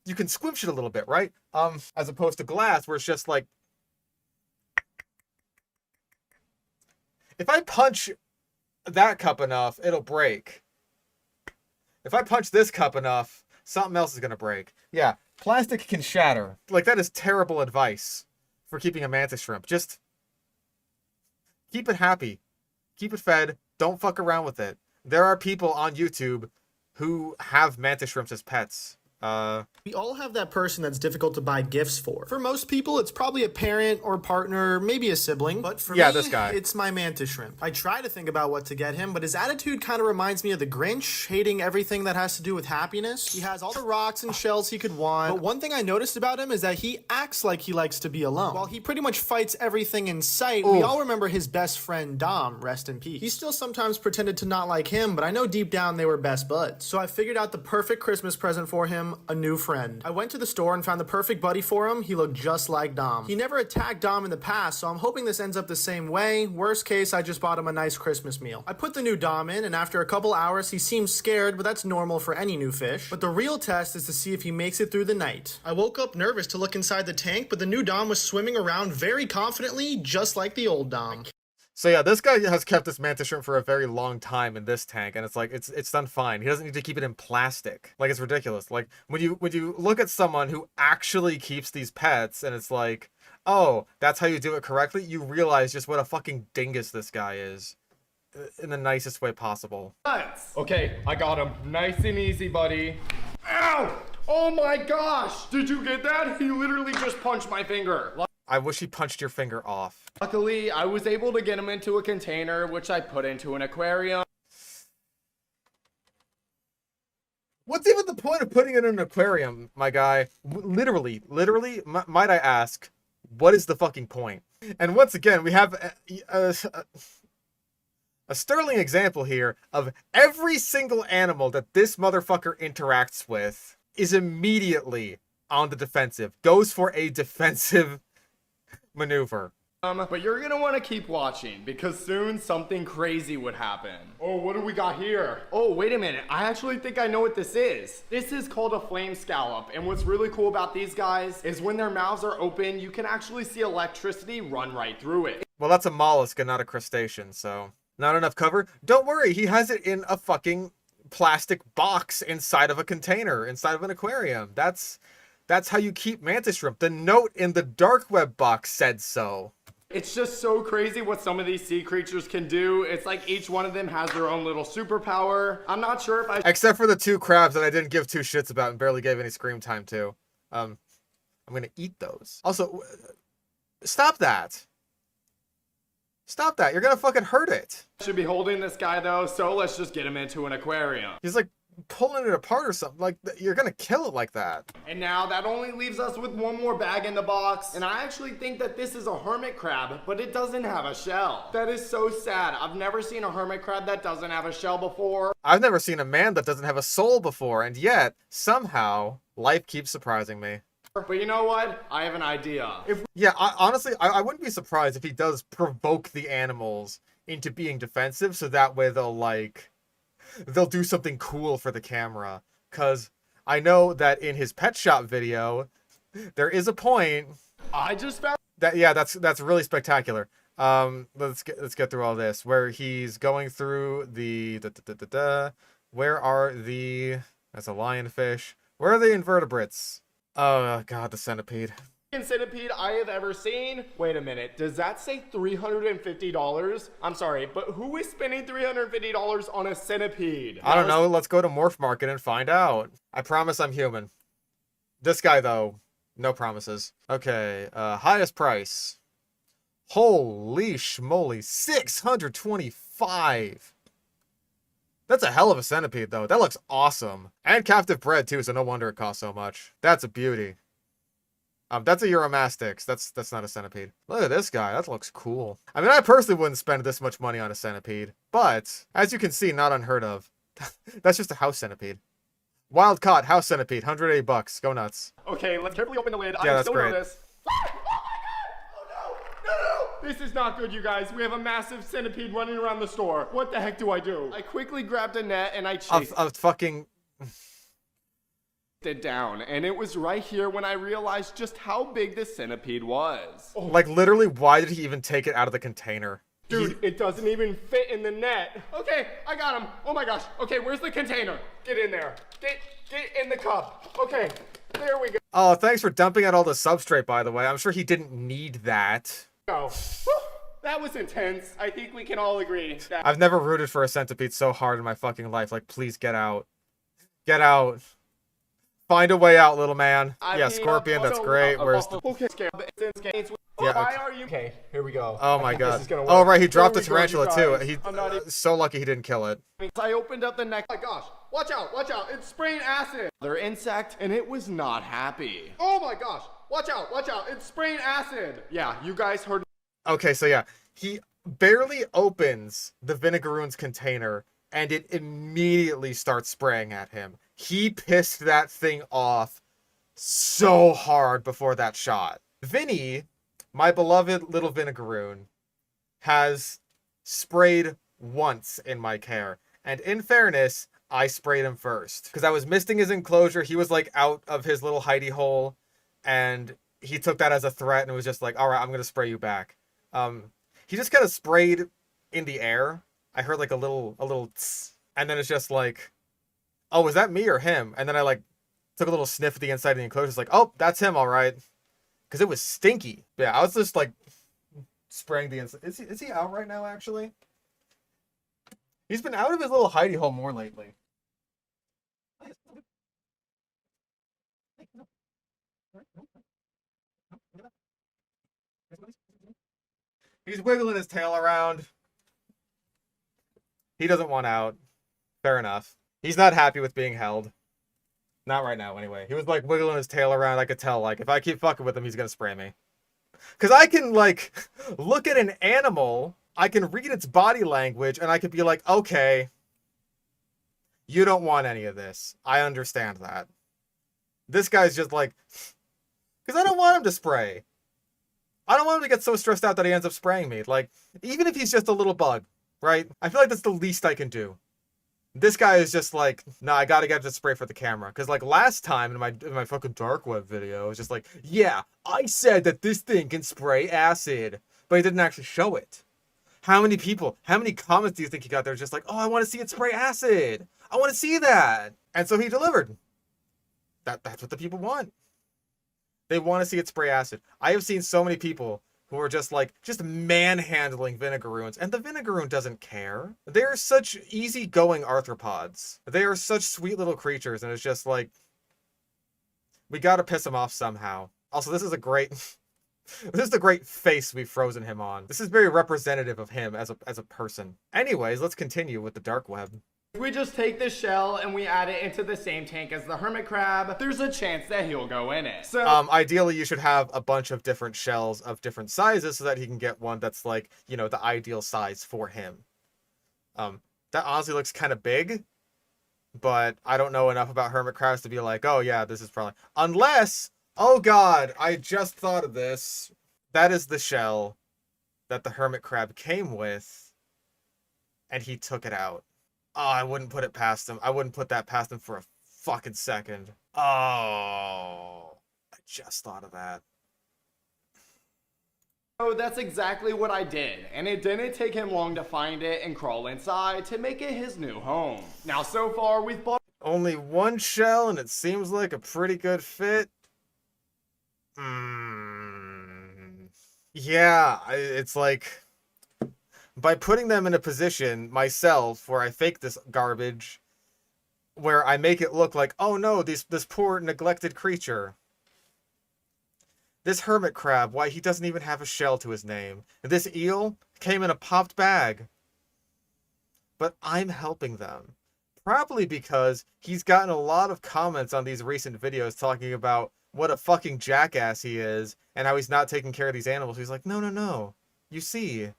you can squish it a little bit, right? As opposed to glass, where it's just like, if I punch that cup enough, it'll break. If I punch this cup enough, something else is gonna break. Yeah, plastic can shatter. Like, that is terrible advice for keeping a mantis shrimp. Just keep it happy. Keep it fed. Don't fuck around with it. There are people on YouTube who have mantis shrimps as pets. We all have that person that's difficult to buy gifts for. For most people, it's probably a parent or partner, maybe a sibling. But for me, this guy. It's my mantis shrimp. I try to think about what to get him, but his attitude kind of reminds me of the Grinch, hating everything that has to do with happiness. He has all the rocks and shells he could want. But one thing I noticed about him is that he acts like he likes to be alone. While he pretty much fights everything in sight, we all remember his best friend, Dom, rest in peace. He still sometimes pretended to not like him, but I know deep down they were best buds. So I figured out the perfect Christmas present for him, a new friend. I went to the store and found the perfect buddy for him. He looked just like Dom. He never attacked Dom in the past, so I'm hoping this ends up the same way. Worst case, I just bought him a nice Christmas meal. I put the new Dom in, and after a couple hours, he seems scared, but that's normal for any new fish. But the real test is to see if he makes it through the night. I woke up nervous to look inside the tank, but the new Dom was swimming around very confidently, just like the old Dom. So yeah, this guy has kept this mantis shrimp for a very long time in this tank, and it's like it's done fine. He doesn't need to keep it in plastic. Like, it's ridiculous. Like, when you look at someone who actually keeps these pets, and it's like, oh, that's how you do it correctly, you realize just what a fucking dingus this guy is, in the nicest way possible. Nuts. Okay, I got him. Nice and easy, buddy. Ow! Oh my gosh! Did you get that? He literally just punched my finger. I wish he punched your finger off. Luckily, I was able to get him into a container, which I put into an aquarium. What's even the point of putting it in an aquarium, my guy? Literally, might I ask, what is the fucking point? And once again, we have a sterling example here of every single animal that this motherfucker interacts with is immediately on the defensive, goes for a defensive maneuver. But you're gonna want to keep watching because soon something crazy would happen. Oh, what do we got here? Oh, wait a minute. I actually think I know what this is. This is called a flame scallop. And what's really cool about these guys is when their mouths are open, you can actually see electricity run right through it. Well, that's a mollusk and not a crustacean, so not enough cover. Don't worry, he has it in a fucking plastic box inside of a container, inside of an aquarium. That's how you keep mantis shrimp. The note in the dark web box said so. It's just so crazy what some of these sea creatures can do. It's like each one of them has their own little superpower. I'm not sure if I... Except for the two crabs that I didn't give two shits about and barely gave any scream time to. I'm gonna eat those. Also, stop that. Stop that. You're gonna fucking hurt it. should be holding this guy though, so let's just get him into an aquarium. He's like pulling it apart or something. Like, you're gonna kill it like that. And now that only leaves us with one more bag in the box. And I actually think that this is a hermit crab, but it doesn't have a shell. That is so sad. I've never seen a hermit crab that doesn't have a shell before. I've never seen a man that doesn't have a soul before, and yet, somehow, life keeps surprising me. But you know what? I have an idea. If Yeah, honestly, I wouldn't be surprised if he does provoke the animals into being defensive, so that way they'll do something cool for the camera. Cause I know that in his pet shop video, there is a point I just found that that's really spectacular. Let's get through all this where he's going through the where are the that's a lionfish. Where are the invertebrates? Oh god, the centipede. centipede I have ever seen. Wait a minute, does that say $350? I'm sorry, but who is spending $350 on a centipede? I don't know. Let's go to Morph Market and find out. I promise I'm human. This guy though, no promises. Okay, highest price. Holy schmoly, 625. That's a hell of a centipede, though. That looks awesome. And captive bred, too, so no wonder it costs so much. That's a beauty. That's a Euromastix. That's not a centipede. Look at this guy. That looks cool. I mean, I personally wouldn't spend this much money on a centipede. But, as you can see, not unheard of. That's just a house centipede. Wild caught house centipede, $180. Go nuts. Okay, let's carefully open the lid. Yeah, I'm that's still great. nervous. This is not good, you guys. We have a massive centipede running around the store. What the heck do I do? I quickly grabbed a net and I chased A fucking... it down. And it was right here when I realized just how big this centipede was. Oh, Like, literally, why did he even take it out of the container? dude, it doesn't even fit in the net. Okay, I got him. Oh my gosh. Okay, where's the container? Get in there. Get in the cup. Okay, there we go. Oh, thanks for dumping out all the substrate, by the way. I'm sure he didn't need that. Whew, that was intense. I think we can all agree that I've never rooted for a centipede so hard in my fucking life. Like, please get out. Get out. Find a way out, little man. Yeah, Scorpion, that's great. Where's the... Okay, Yeah, why okay. are you? Okay, here we go. Oh I my think this god. is gonna Oh work. right, he dropped the There we go, you tarantula too. guys. He I'm not even... so lucky he didn't kill it. I opened up the neck. Oh my gosh. Watch out, watch out. It's spraying acid. Another insect, and it was not happy. Oh my gosh. Watch out, watch out. It's spraying acid. Yeah, you guys heard. Okay, so yeah, he barely opens the Vinegaroon's container and it immediately starts spraying at him. He pissed that thing off so hard before that shot. Vinny, my beloved little Vinegaroon, has sprayed once in my care. And in fairness, I sprayed him first. Because I was misting his enclosure. He was like out of his little hidey hole. And he took that as a threat and was just like, alright, I'm going to spray you back. He just kind of sprayed in the air. I heard like a little tss, and then it's just like, oh, was that me or him? And then I like took a little sniff at the inside of the enclosure. It's like, oh, that's him, all right. Because it was stinky. Yeah, I was just like spraying the inside. Is he out right now, actually? He's been out of his little hidey hole more lately. He's wiggling his tail around. He doesn't want out. Fair enough. He's not happy with being held. Not right now, anyway. He was, like, wiggling his tail around. I could tell, like, if I keep fucking with him, he's gonna spray me. Because I can, like, look at an animal, I can read its body language, and I could be like, okay, you don't want any of this. I understand that. This guy's just like, because I don't want him to spray. I don't want him to get so stressed out that he ends up spraying me. Like, even if he's just a little bug, right? I feel like that's the least I can do. This guy is just like, nah, I gotta get the spray for the camera. Because, like, last time in my fucking dark web video, it was just like, yeah, I said that this thing can spray acid. But he didn't actually show it. How many comments do you think he got there just like, oh, I want to see it spray acid. I want to see that. And so he delivered. That's what the people want. They want to see it spray acid. I have seen so many people who are just like, just manhandling Vinegaroons, and the Vinegaroon doesn't care. They are such easygoing arthropods. They are such sweet little creatures, and it's just like, we gotta piss them off somehow. Also, this is a great, this is the great face we've frozen him on. This is very representative of him as a person. Anyways, let's continue with the dark web. If we just take this shell and we add it into the same tank as the hermit crab, there's a chance that he'll go in it. So ideally you should have a bunch of different shells of different sizes so that he can get one that's like, you know, the ideal size for him. That honestly looks kind of big, but I don't know enough about hermit crabs to be like, oh yeah, this is probably, unless Oh god, I just thought of this. That is the shell that the hermit crab came with, and he took it out. Oh, I wouldn't put it past him. I wouldn't put that past him for a fucking second. Oh, I just thought of that. So that's exactly what I did, and it didn't take him long to find it and crawl inside to make it his new home. Now so far we've bought Only one shell, and it seems like a pretty good fit. Yeah, it's like, by putting them in a position myself where I fake this garbage, where I make it look like, oh no, this poor neglected creature. This hermit crab, why, he doesn't even have a shell to his name. And this eel came in a popped bag. But I'm helping them. Probably because he's gotten a lot of comments on these recent videos talking about what a fucking jackass he is and how he's not taking care of these animals. He's like, no. You see,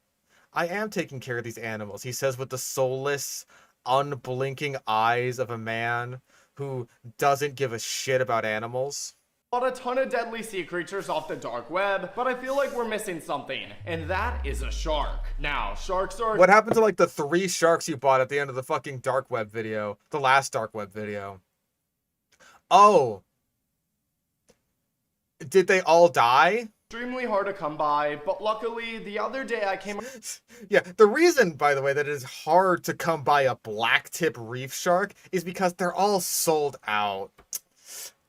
I am taking care of these animals. He says with the soulless, unblinking eyes of a man who doesn't give a shit about animals. a ton of deadly sea creatures off the dark web, but I feel like we're missing something, and that is a shark. Now, sharks are— What happened to like the 3 sharks you bought at the end of the fucking dark web video? The last dark web video. Oh. Did they all die? extremely hard to come by, but luckily the other day I came— Yeah, the reason, by the way, that it is hard to come by a blacktip reef shark is because they're all sold out.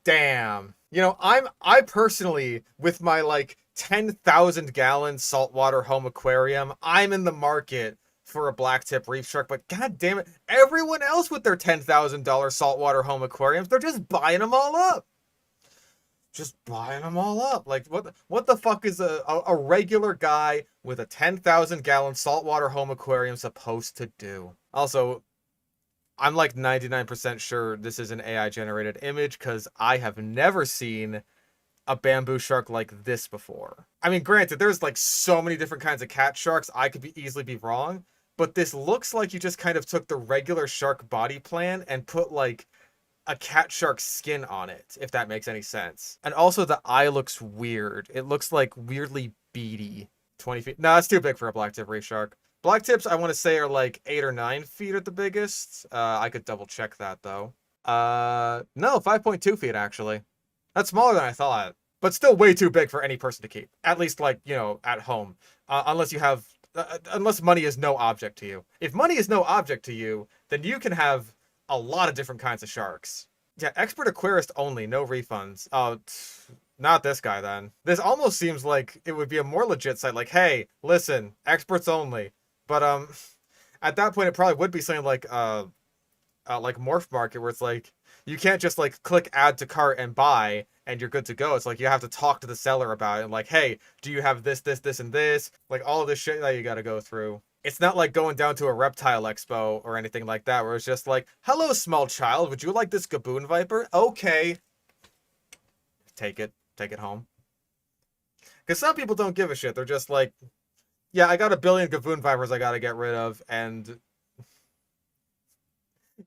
Damn. You know, I personally, with my like 10,000 gallon saltwater home aquarium, I'm in the market for a blacktip reef shark, but god damn it, everyone else with their $10,000 saltwater home aquariums, they're just buying them all up. Just buying them all up. Like, what the fuck is a regular guy with a 10,000 gallon saltwater home aquarium supposed to do? Also, I'm like 99% sure this is an AI generated image because I have never seen a bamboo shark like this before. I mean, granted, there's like so many different kinds of cat sharks, I could easily be wrong, but this looks like you just kind of took the regular shark body plan and put like a cat shark skin on it, if that makes any sense. And also the eye looks weird. It looks like weirdly beady. 20 feet. No, that's too big for a blacktip reef shark. Blacktips, I want to say, are like 8 or 9 feet at the biggest. I could double check that though. No, 5.2 feet actually. That's smaller than I thought, but still way too big for any person to keep. At least like, you know, at home. Unless you have, unless money is no object to you. If money is no object to you, then you can have a lot of different kinds of sharks. Yeah, expert aquarist only, no refunds. Oh, not this guy then. This almost seems like it would be a more legit site. Like, hey, listen, experts only. But at that point, it probably would be something like Morph Market, where it's like you can't just like click add to cart and buy and you're good to go. It's like you have to talk to the seller about it and like, hey, do you have this, and this? Like all of this shit that you got to go through. It's not like going down to a reptile expo or anything like that, where it's just like, hello, small child, would you like this Gaboon Viper? Okay. Take it home. Because some people don't give a shit. They're just like, yeah, I got 1 billion Gaboon Vipers I gotta get rid of, and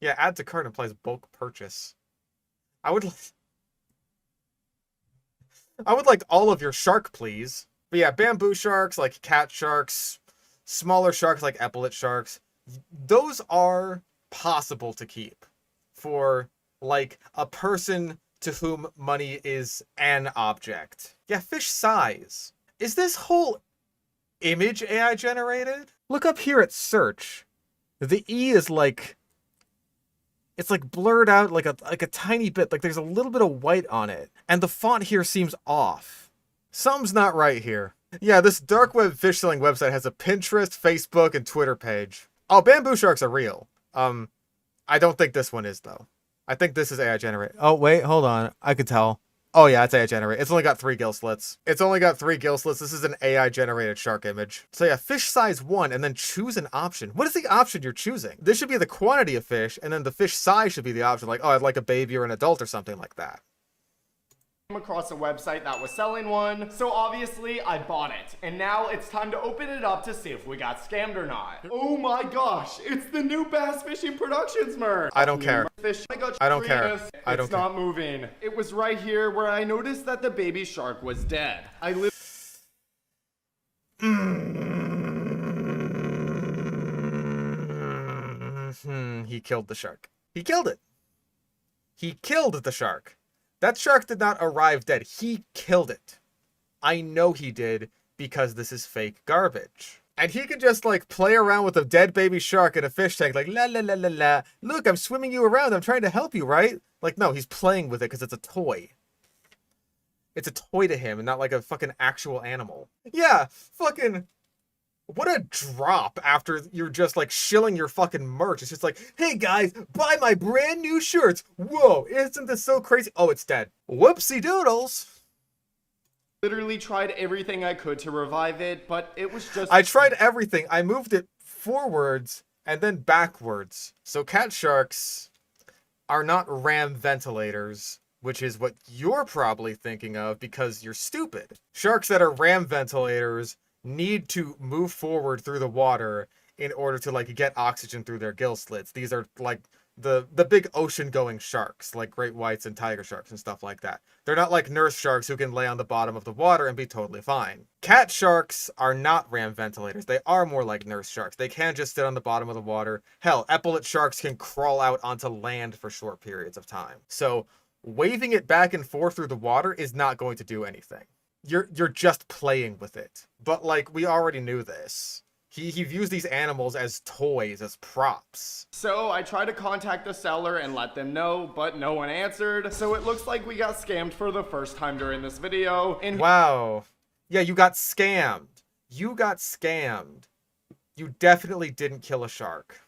yeah, add to cart implies bulk purchase. I would like all of your shark, please. But yeah, bamboo sharks, like cat sharks, smaller sharks like epaulet sharks, those are possible to keep for like a person to whom money is an object. Yeah, fish size. Is this whole image AI generated? Look up here at search. The E is like, it's like blurred out like a tiny bit. Like there's a little bit of white on it. And the font here seems off. Something's not right here. Yeah, this dark web fish selling website has a Pinterest, Facebook, and Twitter page. Oh, bamboo sharks are real. I don't think this one is though. I think this is AI generated. Oh, wait, hold on. I could tell. Oh yeah, it's AI generated. It's only got 3 gill slits. This is an AI generated shark image. So yeah, fish size 1 and then choose an option. What is the option you're choosing? This should be the quantity of fish and then the fish size should be the option. Like, oh, I'd like a baby or an adult or something like that. across a website that was selling one, so obviously I bought it, and now it's time to open it up to see if we got scammed or not. Oh my gosh, it's the new Bass Fishing Productions merch. I don't care. I don't care. I don't It's not moving. It was right here where I noticed that the baby shark was dead. He killed the shark. He killed it. He killed the shark. That shark did not arrive dead. He killed it. I know he did because this is fake garbage. And he can just like play around with a dead baby shark in a fish tank like la la la la la. Look, I'm swimming you around. I'm trying to help you, right? Like no, he's playing with it because it's a toy. It's a toy to him and not like a fucking actual animal. Yeah, fucking what a drop after you're just like shilling your fucking merch. It's just like, hey guys, buy my brand new shirts. Whoa, isn't this so crazy? Oh, it's dead. Whoopsie doodles. Literally tried everything I could to revive it, but it was just... I tried everything. I moved it forwards and then backwards. So cat sharks are not ram ventilators, which is what you're probably thinking of because you're stupid. Sharks that are ram ventilators need to move forward through the water in order to like get oxygen through their gill slits. These are like the big ocean going sharks like great whites and tiger sharks and stuff like that. They're not like nurse sharks who can lay on the bottom of the water and be totally fine. Cat sharks are not ram ventilators. They are more like nurse sharks. They can just sit on the bottom of the water. Hell, epaulet sharks can crawl out onto land for short periods of time. So waving it back and forth through the water is not going to do anything. You're just playing with it. But like we already knew this. He views these animals as toys, as props. So I tried to contact the seller and let them know, but no one answered. So it looks like we got scammed for the first time during this video. And wow. Yeah, you got scammed. You got scammed. You definitely didn't kill a shark.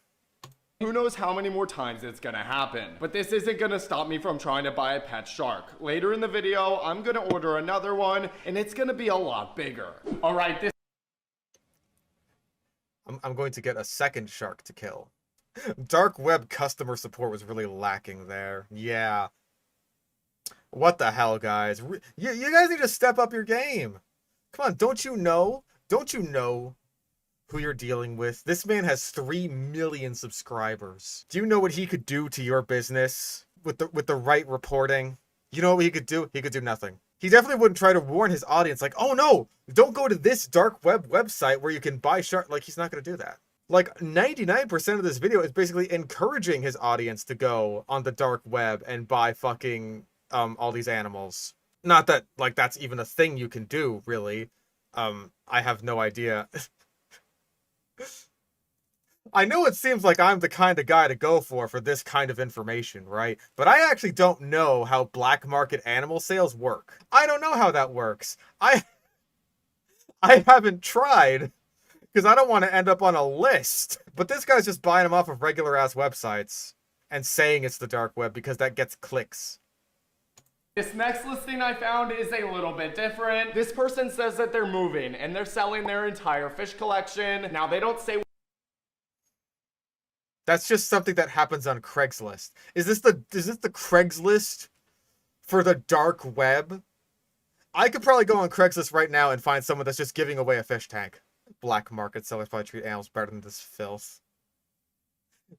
who knows how many more times it's gonna happen. But this isn't gonna stop me from trying to buy a pet shark. Later in the video, I'm gonna order another one, and it's gonna be a lot bigger. Alright, this I'm going to get a second shark to kill. Dark web customer support was really lacking there. Yeah. What the hell, guys? You guys need to step up your game. Come on, don't you know? Don't you know who you're dealing with? This man has 3 million subscribers. Do you know what he could do to your business with the right reporting? You know what he could do? He could do nothing. He definitely wouldn't try to warn his audience like, oh no, don't go to this dark web website where you can buy shark. Like, he's not going to do that. Like, 99% of this video is basically encouraging his audience to go on the dark web and buy fucking all these animals. Not that, like, that's even a thing you can do, really. I have no idea. I know it seems like I'm the kind of guy to go for this kind of information, right? But I actually don't know how black market animal sales work. I don't know how that works. I haven't tried because I don't want to end up on a list. But this guy's just buying them off of regular ass websites and saying it's the dark web because that gets clicks. This next listing I found is a little bit different. This person says that they're moving and they're selling their entire fish collection. Now they don't say. That's just something that happens on Craigslist. Is this the Craigslist for the dark web? I could probably go on Craigslist right now and find someone that's just giving away a fish tank. Black market sellers probably treat animals better than this filth.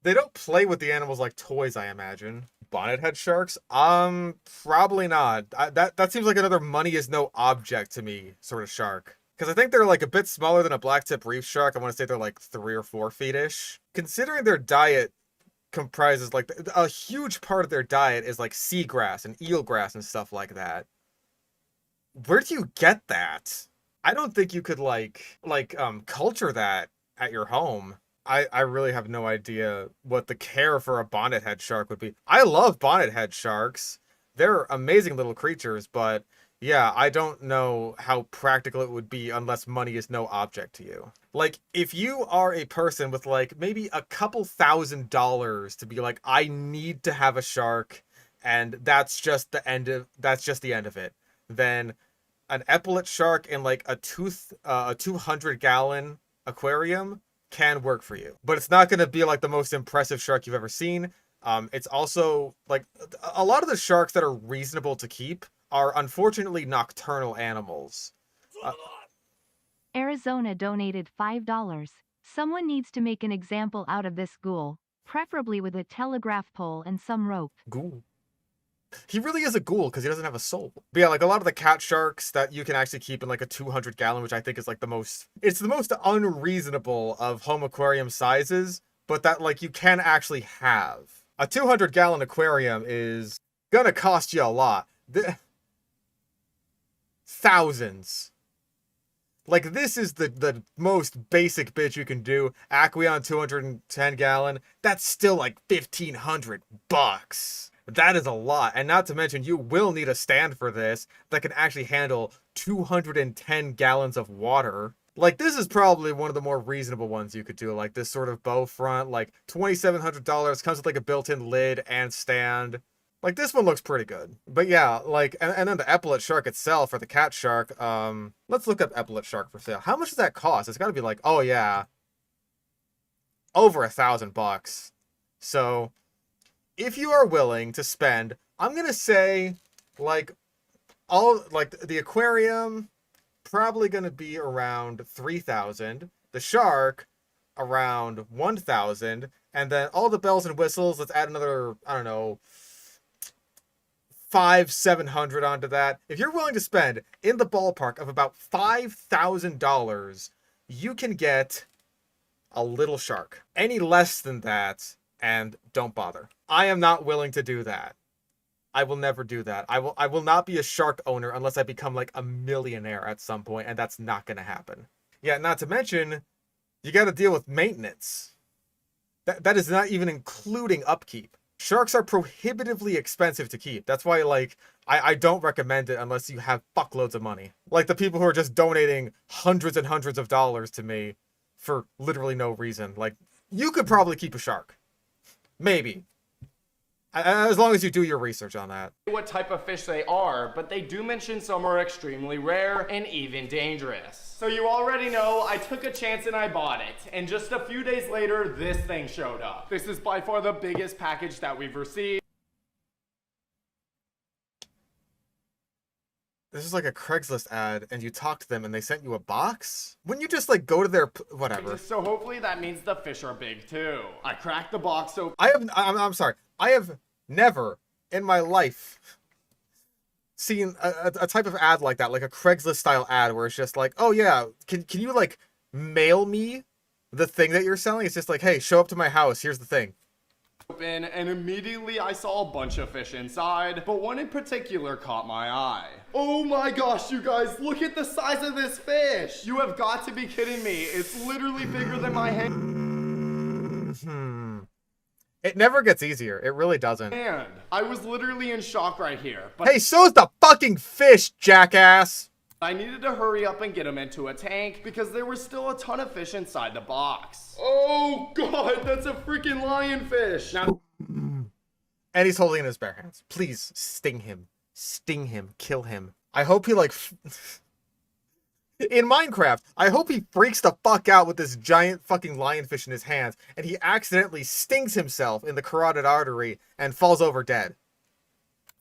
They don't play with the animals like toys, I imagine. Bonnethead sharks? Probably not. That seems like another money is no object to me sort of shark. Because I think they're like a bit smaller than a blacktip reef shark. I want to say they're like 3 or 4 feet-ish. Considering their diet comprises like a huge part of their diet is like seagrass and eelgrass and stuff like that. Where do you get that? I don't think you could culture that at your home. I really have no idea what the care for a bonnethead shark would be. I love bonnethead sharks. They're amazing little creatures, but yeah, I don't know how practical it would be unless money is no object to you. Like, if you are a person with like maybe a couple $1,000s to be like, I need to have a shark, and that's just the end of it, then an epaulet shark in like a 200-gallon aquarium can work for you. But it's not going to be like the most impressive shark you've ever seen. It's also like a lot of the sharks that are reasonable to keep are unfortunately nocturnal animals. Arizona donated $5. Someone needs to make an example out of this ghoul, preferably with a telegraph pole and some rope. Ghoul. He really is a ghoul because he doesn't have a soul. But yeah, like a lot of the cat sharks that you can actually keep in like a 200 gallon, which I think is like it's the most unreasonable of home aquarium sizes, but that like you can actually have. A 200 gallon aquarium is gonna cost you a lot. Thousands. Like this is the most basic bitch you can do. Aqueon 210 gallon, that's still like $1,500. That is a lot, and not to mention you will need a stand for this that can actually handle 210 gallons of water. Like this is probably one of the more reasonable ones you could do, like this sort of bow front, like $2,700, comes with like a built-in lid and stand. Like this one looks pretty good. But yeah, like and then the epaulet shark itself, or the cat shark, let's look up epaulet shark for sale. How much does that cost? It's gotta be like, oh yeah, over $1,000. So if you are willing to spend, I'm gonna say like the aquarium probably gonna be around 3,000, the shark around 1,000, and then all the bells and whistles, let's add another, I don't know, 500-700 onto that. If you're willing to spend in the ballpark of about $5,000, you can get a little shark. Any less than that, and don't bother. I am not willing to do that. I will never do that. I will not be a shark owner unless I become like a millionaire at some point, and that's not gonna happen. Yeah, not to mention, you gotta deal with maintenance. That is not even including upkeep. Sharks are prohibitively expensive to keep. That's why, like, I don't recommend it unless you have fuckloads of money. Like the people who are just donating hundreds and hundreds of dollars to me for literally no reason. Like, you could probably keep a shark. Maybe. As long as you do your research on that. What type of fish they are, but they do mention some are extremely rare and even dangerous. So you already know I took a chance and I bought it. And just a few days later, this thing showed up. This is by far the biggest package that we've received. This is like a Craigslist ad, and you talk to them, and they sent you a box? Wouldn't you just, like, go to their... whatever. So hopefully that means the fish are big, too. I cracked the box open. I'm sorry. I have never in my life seen a type of ad like that, like a Craigslist-style ad, where it's just like, oh, yeah, can you, like, mail me the thing that you're selling? It's just like, hey, show up to my house, here's the thing. And immediately I saw a bunch of fish inside, but one in particular caught my eye. Oh my gosh, you guys, look at the size of this fish! You have got to be kidding me. It's literally bigger than my hand. It never gets easier. It really doesn't. And I was literally in shock right here. But hey, so's the fucking fish, jackass! I needed to hurry up and get him into a tank because there was still a ton of fish inside the box. Oh god, that's a freaking lionfish! Now, and he's holding it in his bare hands. Please, sting him. Sting him. Kill him. I hope he, like... in Minecraft, I hope he freaks the fuck out with this giant fucking lionfish in his hands, and he accidentally stings himself in the carotid artery and falls over dead.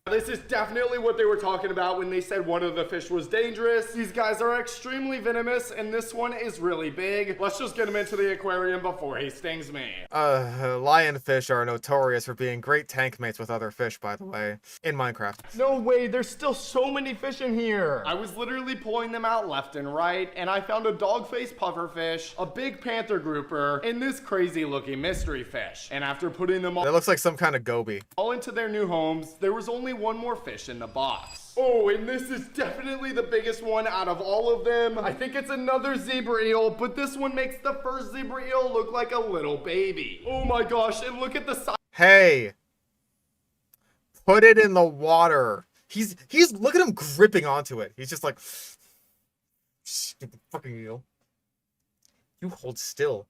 this is definitely what they were talking about when they said one of the fish was dangerous. These guys are extremely venomous, and this one is really big. Let's just get him into the aquarium before he stings me. Lionfish are notorious for being great tank mates with other fish, by the way, in Minecraft. No way, there's still so many fish in here. I was literally pulling them out left and right, and I found a dog-faced pufferfish, a big panther grouper, and this crazy-looking mystery fish. And after putting them all... It looks like some kind of goby. All into their new homes, there was only one more fish in the box. Oh, and this is definitely the biggest one out of all of them. I think it's another zebra eel, but this one makes the first zebra eel look like a little baby. Oh my gosh, and look at the size. Hey, put it in the water. He's look at him gripping onto it. He's just like, stupid fucking eel. You hold still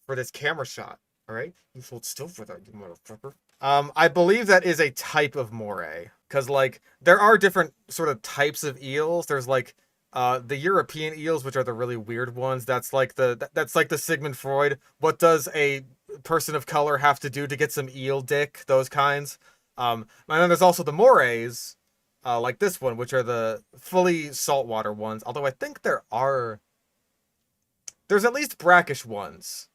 for this camera shot, all right? You hold still for that, you motherfucker. I believe that is a type of moray, because like there are different sort of types of eels. There's like the European eels, which are the really weird ones. That's like the Sigmund Freud. What does a person of color have to do to get some eel dick? Those kinds. And then there's also the morays, like this one, which are the fully saltwater ones. Although I think there's at least brackish ones.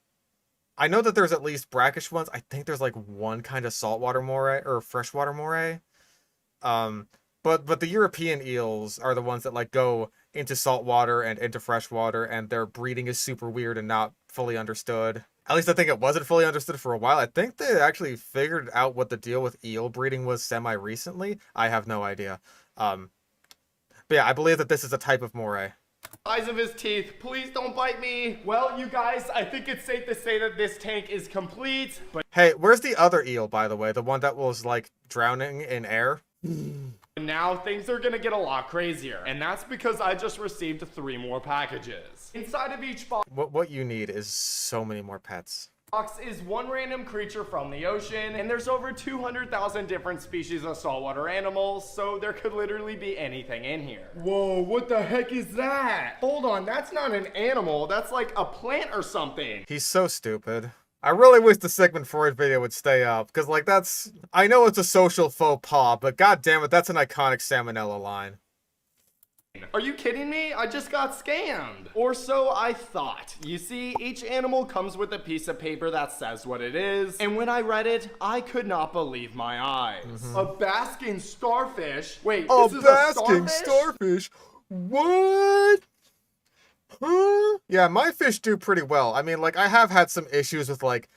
I know that there's at least brackish ones. I think there's like one kind of saltwater moray or freshwater moray. But the European eels are the ones that like go into saltwater and into freshwater, and their breeding is super weird and not fully understood. At least I think it wasn't fully understood for a while. I think they actually figured out what the deal with eel breeding was semi-recently. I have no idea. But yeah, I believe that this is a type of moray. Size of his teeth. Please don't bite me. Well, you guys, I think it's safe to say that this tank is complete. But Hey, where's the other eel, by the way? The one that was like drowning in air? now things are gonna get a lot crazier. And that's because I just received 3 more packages. Inside of each What you need is so many more pets. box is one random creature from the ocean, and there's over 200,000 different species of saltwater animals, so there could literally be anything in here. Whoa, what the heck is that? Hold on, that's not an animal, that's like a plant or something. He's so stupid. I really wish the Sigmund Freud video would stay up, because like I know it's a social faux pas, but god damn it, that's an iconic Salmonella line. Are you kidding me? I just got scammed. Or so I thought. You see, each animal comes with a piece of paper that says what it is, and when I read it, I could not believe my eyes. A basking starfish? Wait, this is a starfish? What? Huh? Yeah, my fish do pretty well. I mean, like, I have had some issues with, like,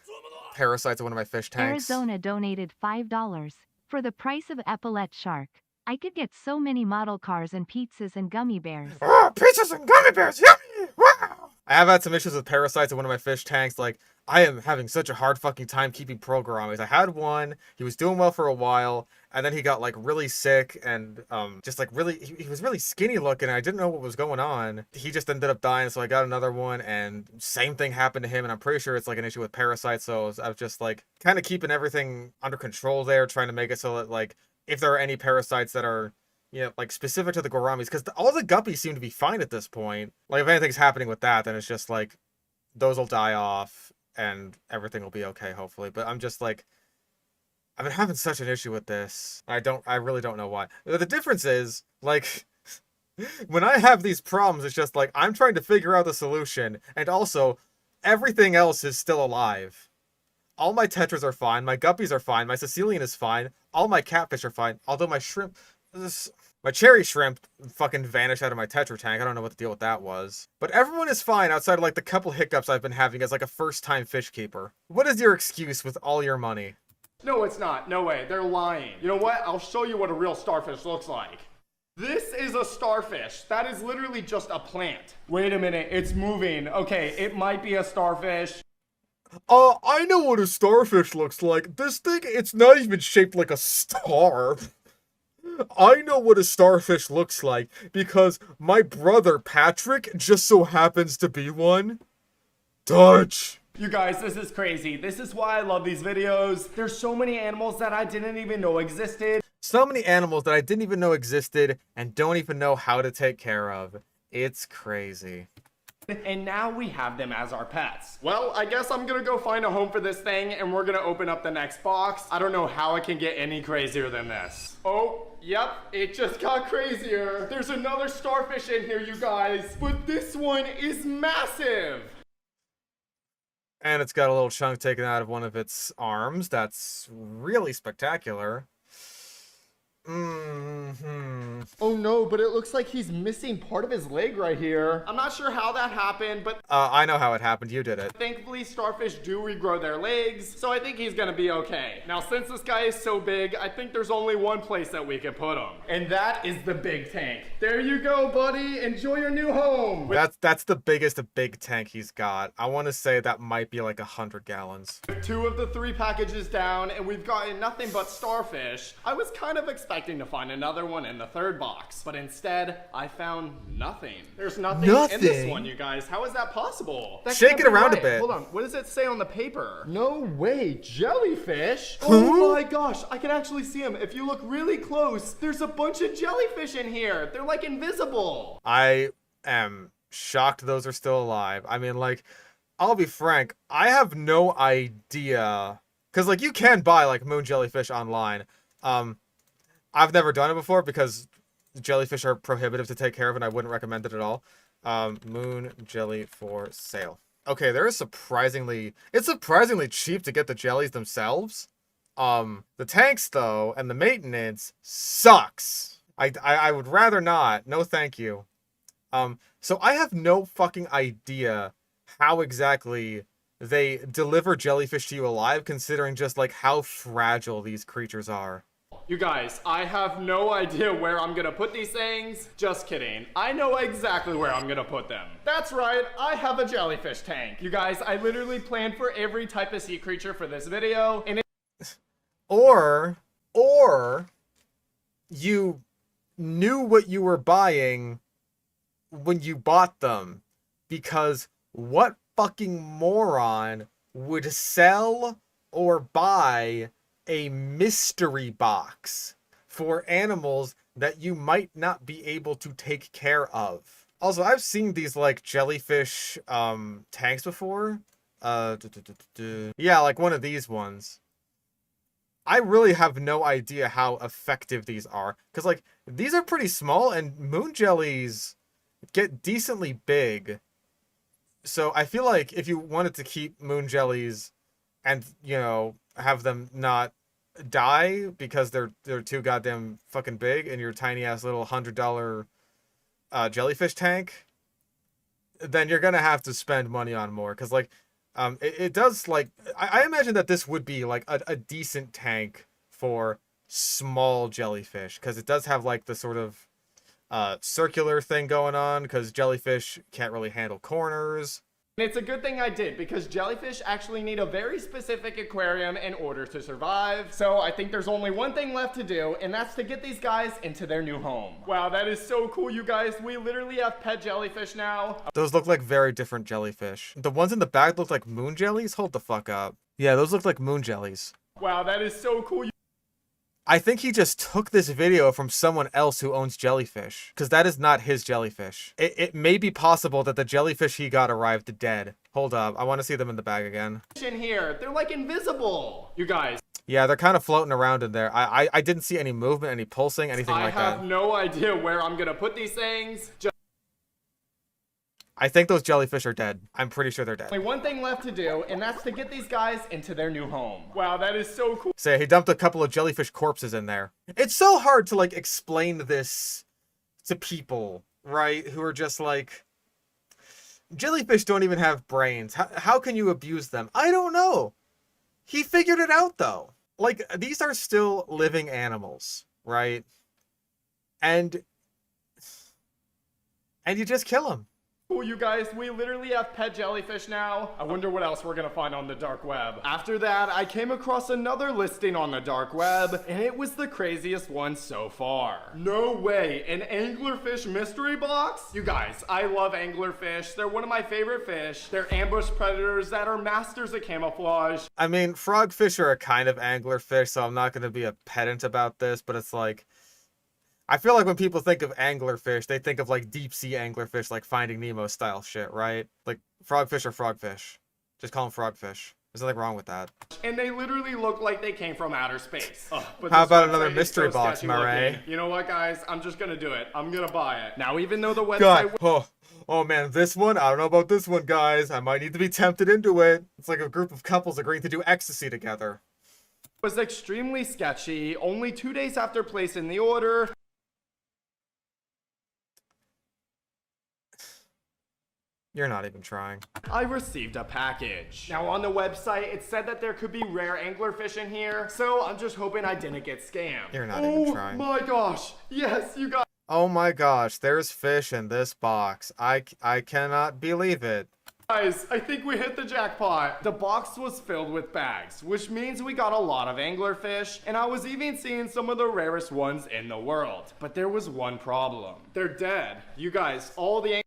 parasites in one of my fish tanks. Arizona donated $5 for the price of epaulet shark. I could get so many model cars and pizzas and gummy bears. Oh, pizzas and gummy bears, yummy! Wow! I have had some issues with parasites in one of my fish tanks. Like, I am having such a hard fucking time keeping pro gouramis. I had one, he was doing well for a while, and then he got, like, really sick, and, just, like, really, he was really skinny looking, and I didn't know what was going on. He just ended up dying, so I got another one, and same thing happened to him, and I'm pretty sure it's, like, an issue with parasites, so I was just, like, kind of keeping everything under control there, trying to make it so that, like, if there are any parasites that are, you know, like, specific to the gouramis, because all the guppies seem to be fine at this point. Like, if anything's happening with that, then it's just, like, those will die off, and everything will be okay, hopefully. But I'm just, like, I've been having such an issue with this. I really don't know why. The difference is, like, when I have these problems, it's just, like, I'm trying to figure out the solution, and also, everything else is still alive. All my tetras are fine, my guppies are fine, my Sicilian is fine, all my catfish are fine, although my shrimp... my cherry shrimp fucking vanished out of my tetra tank. I don't know what the deal with that was. But everyone is fine outside of, like, the couple hiccups I've been having as, like, a first-time fish keeper. What is your excuse with all your money? No, it's not. No way. They're lying. You know what? I'll show you what a real starfish looks like. This is a starfish. That is literally just a plant. Wait a minute. It's moving. Okay, it might be a starfish. I know what a starfish looks like. This thing, it's not even shaped like a star. I know what a starfish looks like because my brother Patrick just so happens to be one. Dutch. You guys, this is crazy. This is why I love these videos. There's so many animals that I didn't even know existed. So many animals that I didn't even know existed and don't even know how to take care of. It's crazy. And now we have them as our pets. Well, I guess I'm gonna go find a home for this thing and we're gonna open up the next box. I don't know how it can get any crazier than this. Oh, yep, it just got crazier. There's another starfish in here, you guys, but this one is massive. And it's got a little chunk taken out of one of its arms. That's really spectacular. Oh no, but it looks like he's missing part of his leg right here. I'm not sure how that happened, but I know how it happened. You did it. thankfully starfish do regrow their legs, so I think he's gonna be okay. Now, since this guy is so big, I think there's only one place that we can put him, and that is the big tank. There you go, buddy. Enjoy your new home. That's the biggest big tank he's got. I want to say that might be like 100 gallons. 2 of the 3 packages down, and we've gotten nothing but starfish. I was kind of expecting to find another one in the 3rd box, but instead I found nothing. There's nothing in this one, you guys. How is that possible? That Shake can't it be around a right. bit. Hold on, what does it say on the paper? No way, jellyfish? Oh my gosh, I can actually see them. If you look really close, there's a bunch of jellyfish in here. They're like invisible. I am shocked those are still alive. I mean, like, I'll be frank, I have no idea, because, like, you can buy, like, moon jellyfish online. I've never done it before because jellyfish are prohibitive to take care of, and I wouldn't recommend it at all. Moon jelly for sale. Okay, it's surprisingly cheap to get the jellies themselves. The tanks though, and the maintenance sucks. I would rather not. No, thank you. So I have no fucking idea how exactly they deliver jellyfish to you alive, considering just like how fragile these creatures are. You guys, I have no idea where I'm gonna put these things. Just kidding. I know exactly where I'm gonna put them. That's right, I have a jellyfish tank. You guys, I literally planned for every type of sea creature for this video, and Or you knew what you were buying when you bought them, because what fucking moron would sell or buy a mystery box for animals that you might not be able to take care of? Also, I've seen these like jellyfish tanks before. Yeah, like one of these ones. I really have no idea how effective these are, because like these are pretty small and moon jellies get decently big. So I feel like if you wanted to keep moon jellies and, you know, have them not die because they're too goddamn fucking big in your tiny ass little $100 jellyfish tank, then you're gonna have to spend money on more, because like it does, like, I imagine that this would be like a decent tank for small jellyfish, because it does have like the sort of circular thing going on, because jellyfish can't really handle corners. it's a good thing I did, because jellyfish actually need a very specific aquarium in order to survive. So I think there's only one thing left to do, and that's to get these guys into their new home. Wow, that is so cool, you guys. We literally have pet jellyfish now. Those look like very different jellyfish. The ones in the bag look like moon jellies? Hold the fuck up. Yeah, those look like moon jellies. Wow, that is so cool. I think he just took this video from someone else who owns jellyfish, because that is not his jellyfish. It may be possible that the jellyfish he got arrived dead. Hold up, I want to see them in the bag again. In here, they're like invisible. You guys. Yeah, they're kind of floating around in there. I didn't see any movement, any pulsing, anything like that. I have no idea where I'm gonna put these things. I think those jellyfish are dead. I'm pretty sure they're dead. Only one thing left to do, and that's to get these guys into their new home. Wow, that is so cool. Say, he dumped a couple of jellyfish corpses in there. It's so hard to, like, explain this to people, right? Who are just like, jellyfish don't even have brains. How can you abuse them? I don't know. He figured it out, though. Like, these are still living animals, right? And you just kill them. Cool, you guys, we literally have pet jellyfish now. I wonder what else we're gonna find on the dark web. After that, I came across another listing on the dark web, and it was the craziest one so far. No way, an anglerfish mystery box? You guys, I love anglerfish. They're one of my favorite fish. They're ambush predators that are masters of camouflage. I mean, frogfish are a kind of anglerfish, so I'm not gonna be a pedant about this, but it's like, I feel like when people think of anglerfish, they think of like deep sea anglerfish, like Finding Nemo style shit, right? Like frogfish are frogfish. Just call them frogfish. There's nothing wrong with that. And they literally look like they came from outer space. But how about website another is mystery so box, sketchy Murray? looking. You know what, guys? I'm just gonna do it. I'm gonna buy it. Now, even though the website... God. Oh man, this one? I don't know about this one, guys. I might need to be tempted into it. It's like a group of couples agreeing to do ecstasy together. Was extremely sketchy. Only 2 days after placing the order... You're not even trying. I received a package. Now on the website, it said that there could be rare anglerfish in here, so I'm just hoping I didn't get scammed. You're not even trying. Oh my gosh! Yes, you guys! Oh my gosh, there's fish in this box. I cannot believe it. Guys, I think we hit the jackpot. The box was filled with bags, which means we got a lot of anglerfish, and I was even seeing some of the rarest ones in the world. But there was one problem. They're dead. You guys, all the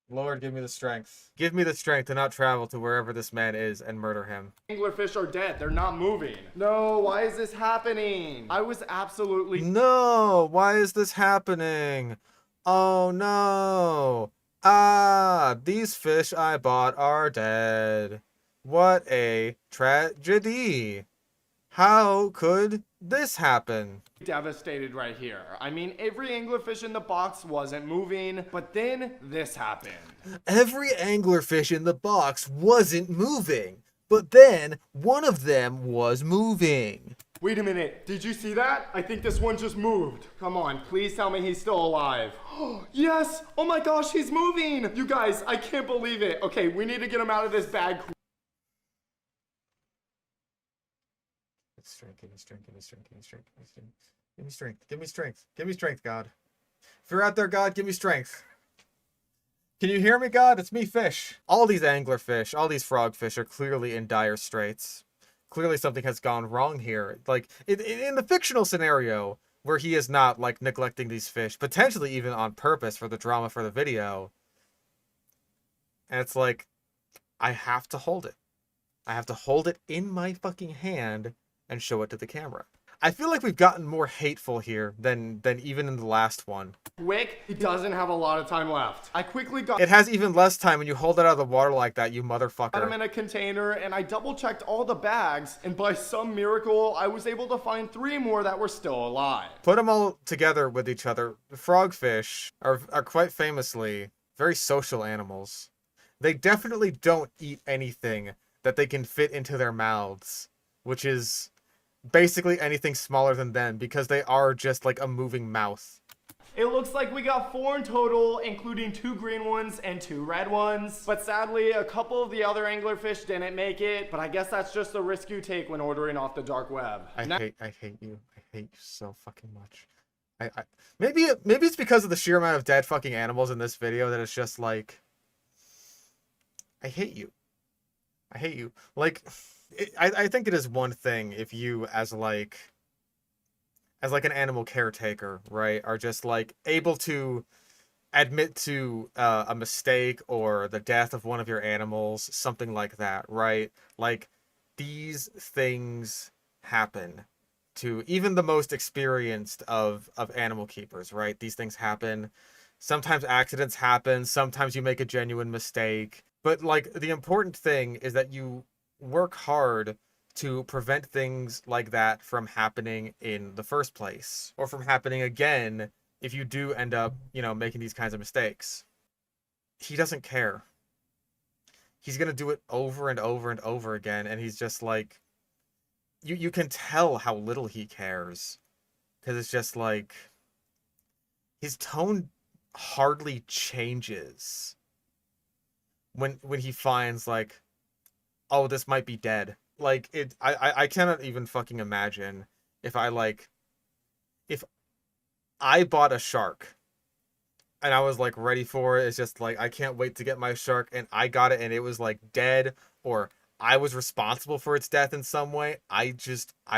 Lord, give me the strength. Give me the strength to not travel to wherever this man is and murder him. anglerfish are dead. They're not moving. No, why is this happening? I was absolutely... No, why is this happening? Oh no. Ah, these fish I bought are dead. What a tragedy. How could this happen? Devastated right here. I mean, every anglerfish in the box wasn't moving, but then this happened. Every anglerfish in the box wasn't moving, but then one of them was moving. Wait a minute, did you see that? I think this one just moved. Come on, please tell me he's still alive. Yes! Oh my gosh, he's moving! You guys, I can't believe it. Okay, we need to get him out of this bag. Give me strength, give me strength, give me strength, give me strength, give me strength, give me strength, give me strength, God. If you're out there, God, give me strength. Can you hear me, God? It's me, fish. All these anglerfish, all these frogfish are clearly in dire straits. Clearly something has gone wrong here. Like, in the fictional scenario, where he is not, like, neglecting these fish, potentially even on purpose for the drama for the video, and it's like, I have to hold it. I have to hold it in my fucking hand and show it to the camera. I feel like we've gotten more hateful here than even in the last one. Quick, he doesn't have a lot of time left. I quickly got It has even less time when you hold it out of the water like that, you him motherfucker. in a container, and I double checked all the bags, and by some miracle, I was able to find 3 more that were still alive. Put them all together with each other. Frogfish are quite famously very social animals. They definitely don't eat anything that they can fit into their mouths, which is basically anything smaller than them, because they are just like a moving mouth. It looks like we got 4 in total, including 2 green ones and 2 red ones. But sadly, a couple of the other anglerfish didn't make it, but I guess that's just the risk you take when ordering off the dark web. I hate you. I hate you so fucking much. Maybe it's because of the sheer amount of dead fucking animals in this video that it's just like, I hate you. I hate you. Like, I think it is one thing if you as like an animal caretaker, right, are just like able to admit to a mistake or the death of one of your animals, something like that, right? Like, these things happen to even the most experienced of animal keepers, right? These things happen. Sometimes accidents happen, sometimes you make a genuine mistake, but like the important thing is that you work hard to prevent things like that from happening in the first place, or from happening again if you do end up, making these kinds of mistakes. He doesn't care. He's gonna do it over and over and over again, and he's just like, you can tell how little he cares, because it's just like, his tone hardly changes when he finds like, oh, this might be dead. Like, I cannot even fucking imagine if I bought a shark and I was like ready for it. It's just like, I can't wait to get my shark, and I got it and it was like dead, or I was responsible for its death in some way. I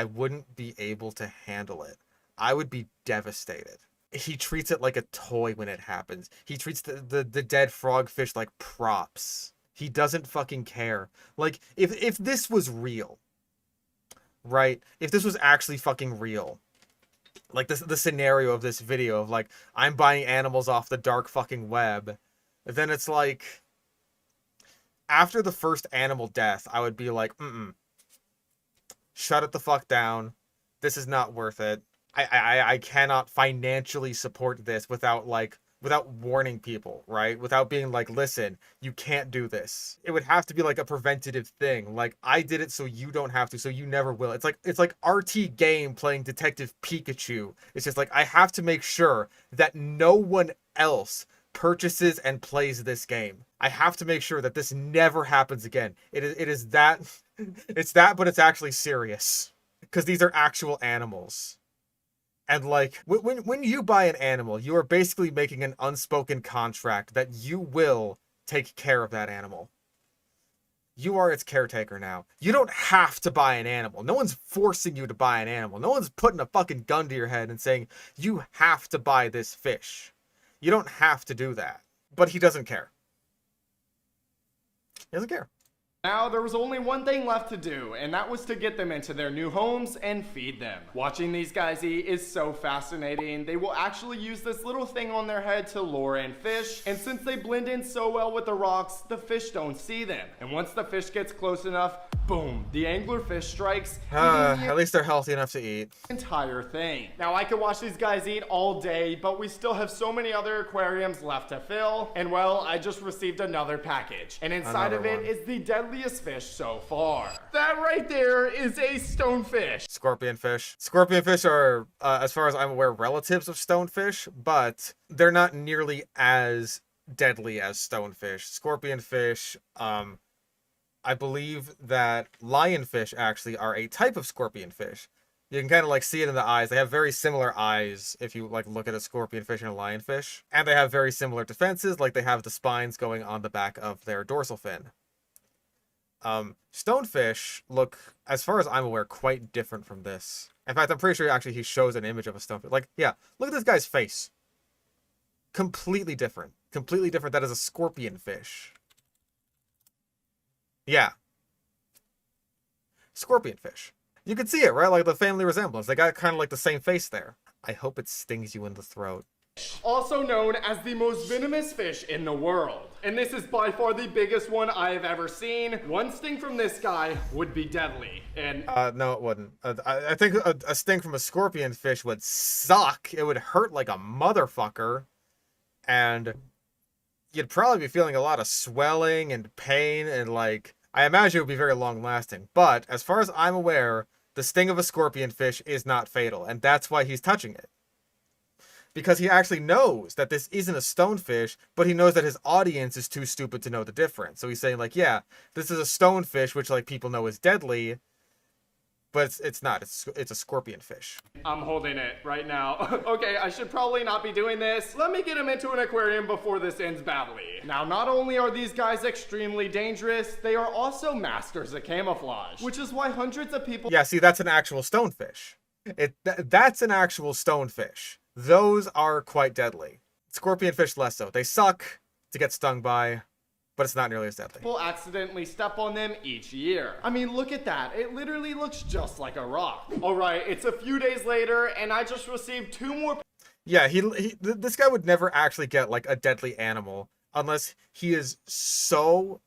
wouldn't be able to handle it. I would be devastated. He treats it like a toy when it happens. He treats the dead frogfish like props. He doesn't fucking care. Like, if this was real, right? If this was actually fucking real, like the scenario of this video of like, I'm buying animals off the dark fucking web, then it's like, after the first animal death, I would be like, shut it the fuck down. This is not worth it. I cannot financially support this without warning people, right? Without being like, listen, you can't do this. It would have to be like a preventative thing. Like, I did it so you don't have to, so you never will. It's like RT Game playing Detective Pikachu. It's just like, I have to make sure that no one else purchases and plays this game. I have to make sure that this never happens again. It is that, it's that, but it's actually serious, because these are actual animals. And like, when you buy an animal, you are basically making an unspoken contract that you will take care of that animal. You are its caretaker now. You don't have to buy an animal. No one's forcing you to buy an animal. No one's putting a fucking gun to your head and saying, you have to buy this fish. You don't have to do that. But he doesn't care. He doesn't care. Now, there was only one thing left to do, and that was to get them into their new homes and feed them. Watching these guys eat is so fascinating. They will actually use this little thing on their head to lure in fish, and since they blend in so well with the rocks, the fish don't see them. And once the fish gets close enough, boom, the anglerfish strikes, At least they're healthy enough to eat. entire thing. Now, I could watch these guys eat all day, but we still have so many other aquariums left to fill, and well, I just received another package, and inside of Another it one. is the deadliest fish so far. That right there is a stonefish. Scorpionfish. Scorpionfish are, as far as I'm aware, relatives of stonefish, but they're not nearly as deadly as stonefish. Scorpionfish, I believe that lionfish actually are a type of scorpionfish. You can kind of like see it in the eyes. They have very similar eyes if you like look at a scorpionfish and a lionfish. And they have very similar defenses, like they have the spines going on the back of their dorsal fin. Stonefish look, as far as I'm aware, quite different from this. In fact, I'm pretty sure actually he shows an image of a stonefish. Like, yeah, look at this guy's face. Completely different. Completely different. That is a scorpion fish. Yeah. Scorpion fish. You can see it, right? Like the family resemblance. They got kind of like the same face there. I hope it stings you in the throat. Also known as the most venomous fish in the world. And this is by far the biggest one I have ever seen. One sting from this guy would be deadly. And No, it wouldn't. I think a sting from a scorpion fish would suck. It would hurt like a motherfucker. And you'd probably be feeling a lot of swelling and pain and like, I imagine it would be very long lasting. But as far as I'm aware, the sting of a scorpion fish is not fatal. And that's why he's touching it. Because he actually knows that this isn't a stonefish, but he knows that his audience is too stupid to know the difference. So he's saying like, yeah, this is a stonefish, which like people know is deadly, but it's not. It's a scorpion fish. I'm holding it right now. Okay, I should probably not be doing this. Let me get him into an aquarium before this ends badly. Now, not only are these guys extremely dangerous, they are also masters of camouflage, which is why hundreds of people Yeah, see, that's an actual stonefish. That's an actual stonefish. Those are quite deadly. Scorpionfish less so. They suck to get stung by, but it's not nearly as deadly. accidentally step on them each year. I mean, look at that. It literally looks just like a rock. All right, it's a few days later, and I just received 2 more Yeah, this guy would never actually get like a deadly animal unless he is so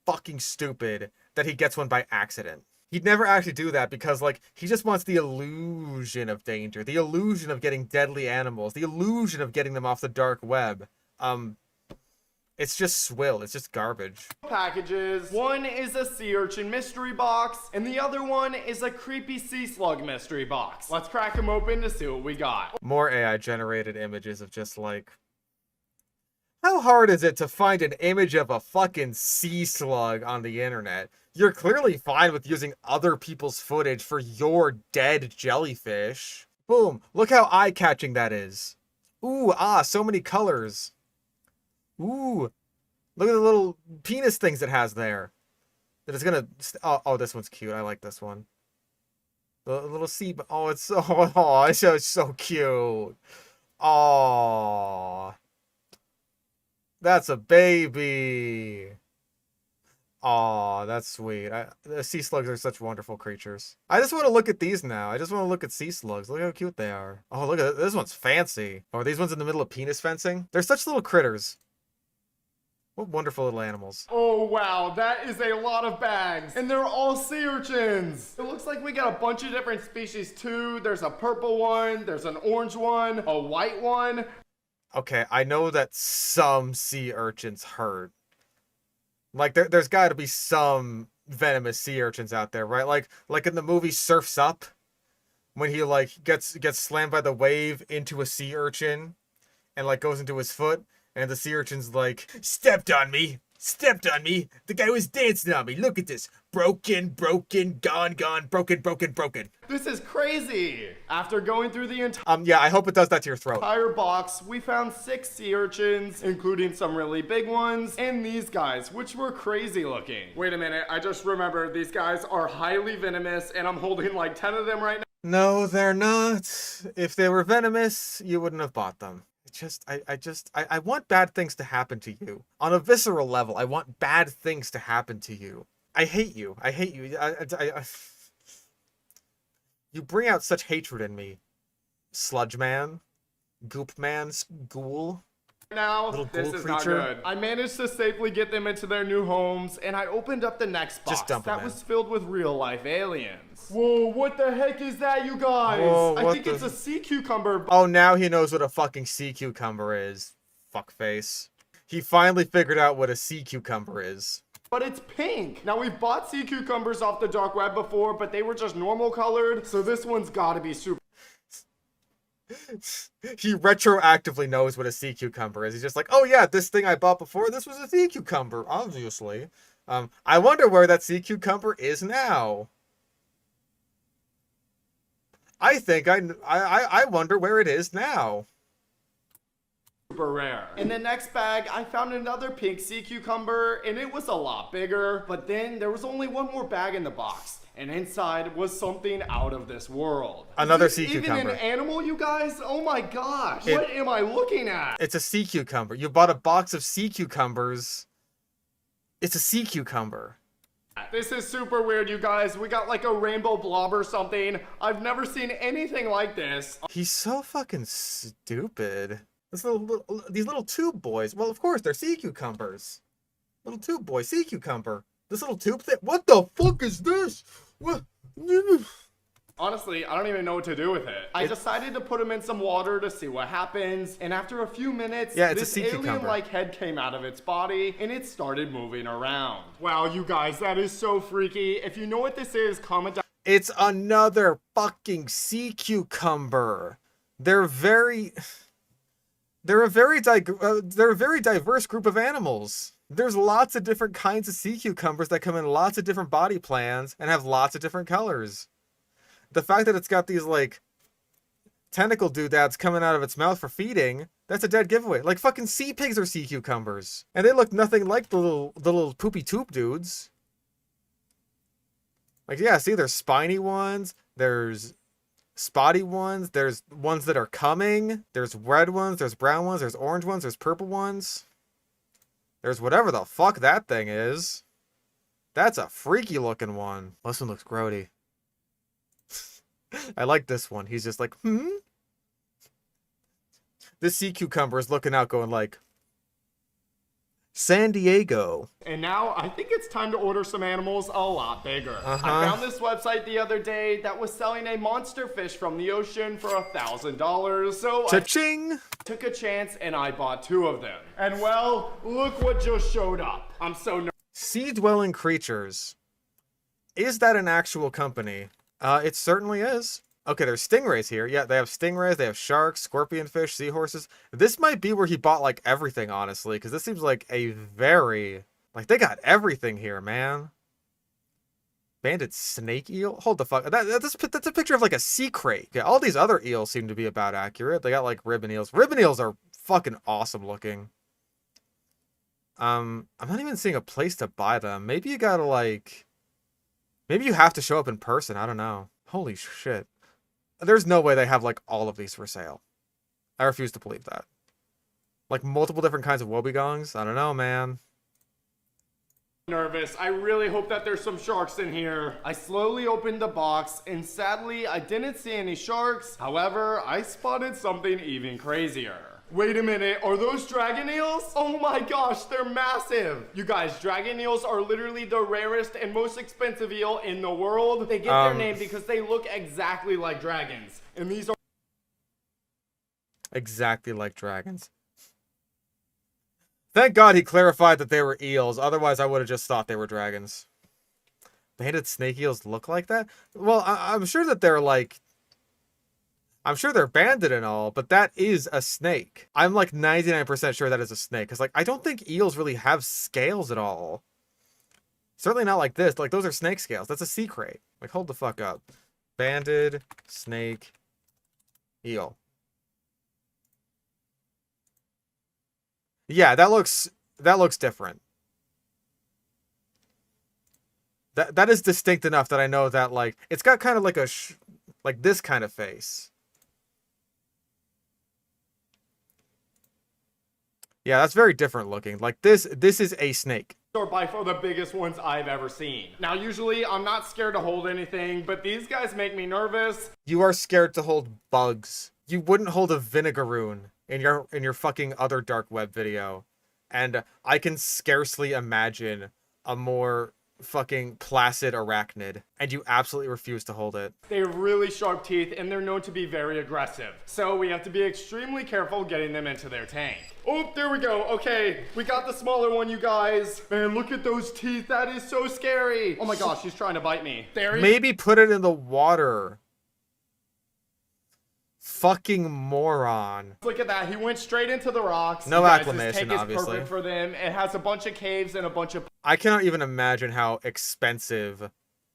fucking stupid that he gets one by accident. He'd never actually do that because, like, he just wants the illusion of danger, the illusion of getting deadly animals, the illusion of getting them off the dark web. It's just swill. It's just garbage. packages. One is a sea urchin mystery box, and the other one is a creepy sea slug mystery box. Let's crack them open to see what we got. More AI-generated images of just, like... How hard is it to find an image of a fucking sea slug on the internet? You're clearly fine with using other people's footage for your dead jellyfish. Boom. Look how eye-catching that is. Ooh, so many colors. Ooh. Look at the little penis things it has there. That is gonna... Oh, this one's cute. I like this one. The little sea... Oh, it's so... Oh, it's so cute. Oh. That's a baby. Aw, that's sweet. The sea slugs are such wonderful creatures. I just want to look at these now. I just want to look at sea slugs. Look how cute they are. Oh, look at this one's fancy. Oh, are these ones in the middle of penis fencing? They're such little critters. What wonderful little animals. Oh wow, that is a lot of bags. And they're all sea urchins. It looks like we got a bunch of different species too. There's a purple one, there's an orange one, a white one. Okay, I know that some sea urchins hurt. Like, there's got to be some venomous sea urchins out there, right? Like in the movie Surf's Up, when he, like, gets slammed by the wave into a sea urchin and, like, goes into his foot, and the sea urchin's like, stepped on me. The guy was dancing on me. Look at this. Broken, gone, broken. This is crazy. After going through the Yeah, I hope it does that to your throat. entire box, we found 6 sea urchins, including some really big ones, and these guys, which were crazy looking. Wait a minute, I just remembered these guys are highly venomous, and I'm holding like 10 of them right now. No, they're not. If they were venomous, you wouldn't have bought them. I want bad things to happen to you. On a visceral level, I want bad things to happen to you. I hate you. I hate you. You bring out such hatred in me. Sludge man. Goop man. Ghoul. Now, Little this ghoul is not creature. good. I managed to safely get them into their new homes, and I opened up the next box Just dump 'em that in. was filled with real-life aliens. Whoa, what the heck is that, you guys? Whoa, I what think the- it's a sea cucumber. Oh, now he knows what a fucking sea cucumber is. Fuckface. He finally figured out what a sea cucumber is. But it's pink. Now, we've bought sea cucumbers off the dark web before, but they were just normal colored, so this one's gotta be super He retroactively knows what a sea cucumber is. He's just like, oh yeah, this thing I bought before, this was a sea cucumber, obviously. I wonder where that sea cucumber is now. I think I wonder where it is now. rare. In the next bag, I found another pink sea cucumber, and it was a lot bigger, but then there was only one more bag in the box. And inside was something out of this world. Another Is sea this even cucumber. an animal, you guys? Oh my gosh. It- What am I looking at? It's a sea cucumber. You bought a box of sea cucumbers. It's a sea cucumber. This is super weird, you guys. We got like a rainbow blob or something. I've never seen anything like this. He's so fucking stupid. These little tube boys. Well, of course, they're sea cucumbers. Little tube boy, sea cucumber. This little tube thing. What the fuck is this? What? Honestly, I don't even know what to do with it. I decided to put him in some water to see what happens, and after a few minutes, Yeah, it's a this sea cucumber. alien-like head came out of its body, and it started moving around. Wow, you guys, that is so freaky. If you know what this is, comment down. It's another fucking sea cucumber. They're a very diverse group of animals. There's lots of different kinds of sea cucumbers that come in lots of different body plans and have lots of different colors. The fact that it's got these like tentacle doodads coming out of its mouth for feeding, that's a dead giveaway. Like fucking sea pigs are sea cucumbers. And they look nothing like the little poopy toop dudes. Like, yeah, see, there's spiny ones, there's spotty ones, there's ones that are coming, there's red ones, there's brown ones, there's orange ones, there's purple ones. There's whatever the fuck that thing is. That's a freaky looking one. This one looks grody. I like this one. He's just like, This sea cucumber is looking out going like, San Diego. And now I think it's time to order some animals a lot bigger. Uh-huh. I found this website the other day that was selling a monster fish from the ocean for $1,000. So I Cha-ching! took a chance and I bought 2 of them. And well, look what just showed up. I'm so nervous. Sea-dwelling creatures. Is that an actual company? It certainly is. Okay, there's stingrays here. Yeah, they have stingrays, they have sharks, scorpionfish, seahorses. This might be where he bought, like, everything, honestly, because this seems like a very... Like, they got everything here, man. Banded snake eel? Hold the fuck... That's a picture of, like, a sea crate. Yeah, all these other eels seem to be about accurate. They got, like, ribbon eels. Ribbon eels are fucking awesome looking. I'm not even seeing a place to buy them. Maybe you gotta, like... Maybe you have to show up in person. I don't know. Holy shit. There's no way they have, like, all of these for sale. I refuse to believe that. Like, multiple different kinds of wobegongs? I don't know, man. Nervous. I really hope that there's some sharks in here. I slowly opened the box, and sadly, I didn't see any sharks. However, I spotted something even crazier. Wait a minute, are those dragon eels? Oh my gosh, they're massive! You guys, dragon eels are literally the rarest and most expensive eel in the world. They get their name because they look exactly like dragons. And these are Exactly like dragons. Thank God he clarified that they were eels. Otherwise, I would have just thought they were dragons. Banded snake eels look like that? Well, I'm sure that they're like... I'm sure they're banded and all, but that is a snake. I'm like 99% sure that is a snake. Because, like, I don't think eels really have scales at all. Certainly not like this. Like, those are snake scales. That's a sea crate. Like, hold the fuck up. Banded snake eel. Yeah, that looks different. That is distinct enough that I know that, like, it's got kind of like like this kind of face. Yeah, that's very different looking. Like this is a snake. are by far the biggest ones I've ever seen. Now, usually I'm not scared to hold anything, but these guys make me nervous. You are scared to hold bugs. You wouldn't hold a Vinegaroon in your fucking other dark web video. And I can scarcely imagine a more fucking placid arachnid, and you absolutely refuse to hold it. They have really sharp teeth and they're known to be very aggressive. So we have to be extremely careful getting them into their tank. Oh, there we go. Okay, we got the smaller one, you guys. Man, look at those teeth. That is so scary. Oh my gosh, he's trying to bite me. There he Maybe put it in the water. Fucking moron. Look at that. He went straight into the rocks. No You guys, acclimation, this tank is obviously. perfect for them. It has a bunch of caves and a bunch of I cannot even imagine how expensive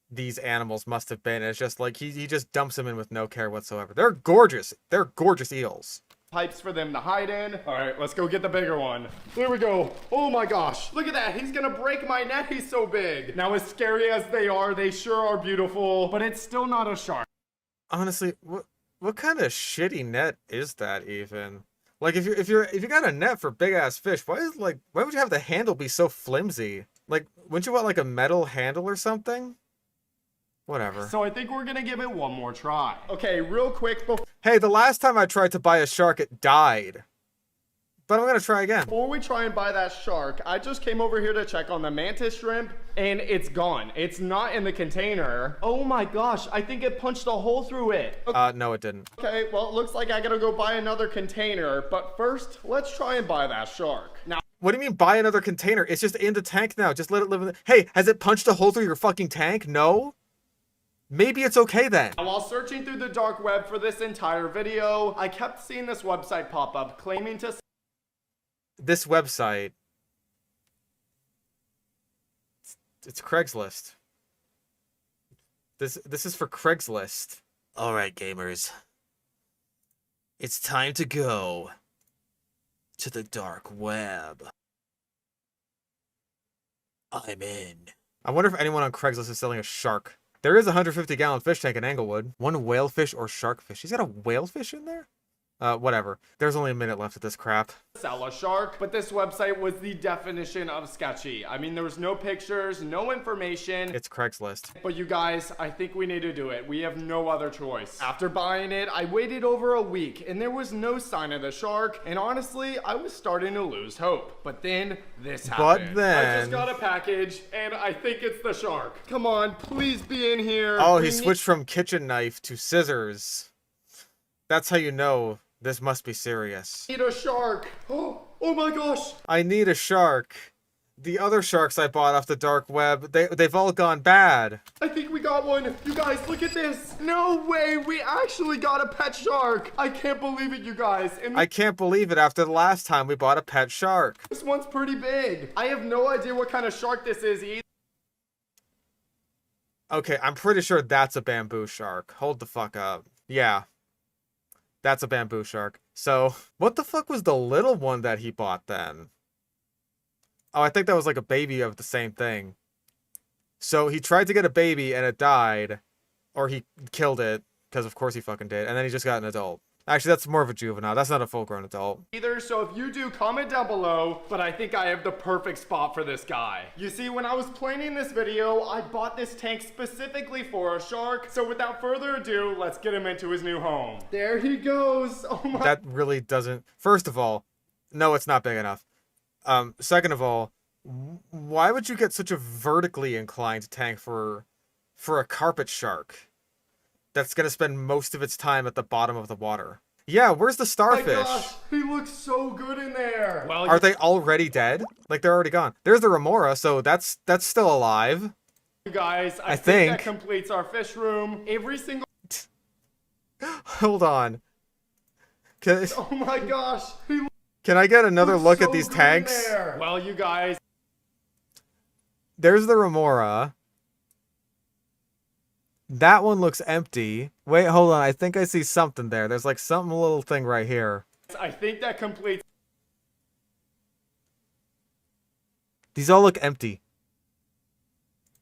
these animals must have been. It's just like he just dumps them in with no care whatsoever. They're gorgeous. They're gorgeous eels. pipes for them to hide in. All right, let's go get the bigger one. There we go. Oh my gosh. Look at that. He's gonna break my net. He's so big. Now, as scary as they sure are beautiful, but it's still not a shark. Honestly, what kind of shitty net is that even? Like if you got a net for big ass fish, why would you have the handle be so flimsy? Like, wouldn't you want like a metal handle or something? Whatever. So I think we're gonna give it one more try. Okay, real quick Hey, the last time I tried to buy a shark, it died. But I'm gonna try again. before we try and buy that shark, I just came over here to check on the mantis shrimp, and it's gone. It's not in the container. Oh my gosh, I think it punched a hole through it. No, it didn't. Okay, well, it looks like I gotta go buy another container, but first, let's try and buy that shark. Now, What do you mean buy another container? It's just in the tank now. Just let it live in the... Hey, has it punched a hole through your fucking tank? No? Maybe it's okay then. while searching through the dark web for this entire video, I kept seeing this website pop up claiming to This website... It's Craigslist. This is for Craigslist. Alright, gamers. It's time to go to the dark web. I'm in. I wonder if anyone on Craigslist is selling a shark. There is a 150-gallon fish tank in Englewood. One whalefish or sharkfish. He's got a whalefish in there? Whatever. There's only a minute left of this crap. sell a shark, but this website was the definition of sketchy. I mean, there was no pictures, no information. It's Craigslist. But you guys, I think we need to do it. We have no other choice. After buying it, I waited over a week and there was no sign of the shark. And honestly, I was starting to lose hope. But then this happened. But then... I just got a package and I think it's the shark. Come on, please be in here. Oh, We he switched from kitchen knife to scissors. That's how you know this must be serious. need a shark. Oh my gosh. I need a shark. The other sharks I bought off the dark web, they've all gone bad. I think we got one. You guys, look at this. No way, we actually got a pet shark. I can't believe it, you guys. And I can't believe it after the last time we bought a pet shark. this one's pretty big. I have no idea what kind of shark this is either. Okay, I'm pretty sure that's a bamboo shark. Hold the fuck up. Yeah. That's a bamboo shark. So, what the fuck was the little one that he bought then? Oh, I think that was like a baby of the same thing. So, he tried to get a baby and it died. Or he killed it, because of course he fucking did. And then he just got an adult. Actually, that's more of a juvenile. That's not a full-grown adult. So if you do, comment down below. But I think I have the perfect spot for this guy. You see, when I was planning this video, I bought this tank specifically for a shark. So without further ado, let's get him into his new home. There he goes. Oh my. That really doesn't... First of all, no, it's not big enough. Second of all, why would you get such a vertically inclined tank for a carpet shark that's going to spend most of its time at the bottom of the water? Yeah, where's the Oh my starfish? gosh, he looks so good in there. Well, Are they already dead? Like, they're already gone. There's the remora, so that's still alive. you guys, I think think. that completes our fish room. Every single. Hold on. Can Oh my gosh, he I get another looks look so at these good in tanks? there. Well, you guys. There's the remora. That one looks empty. Wait, hold on. I think I see something there. There's like a little thing right here. I think that completes. These all look empty.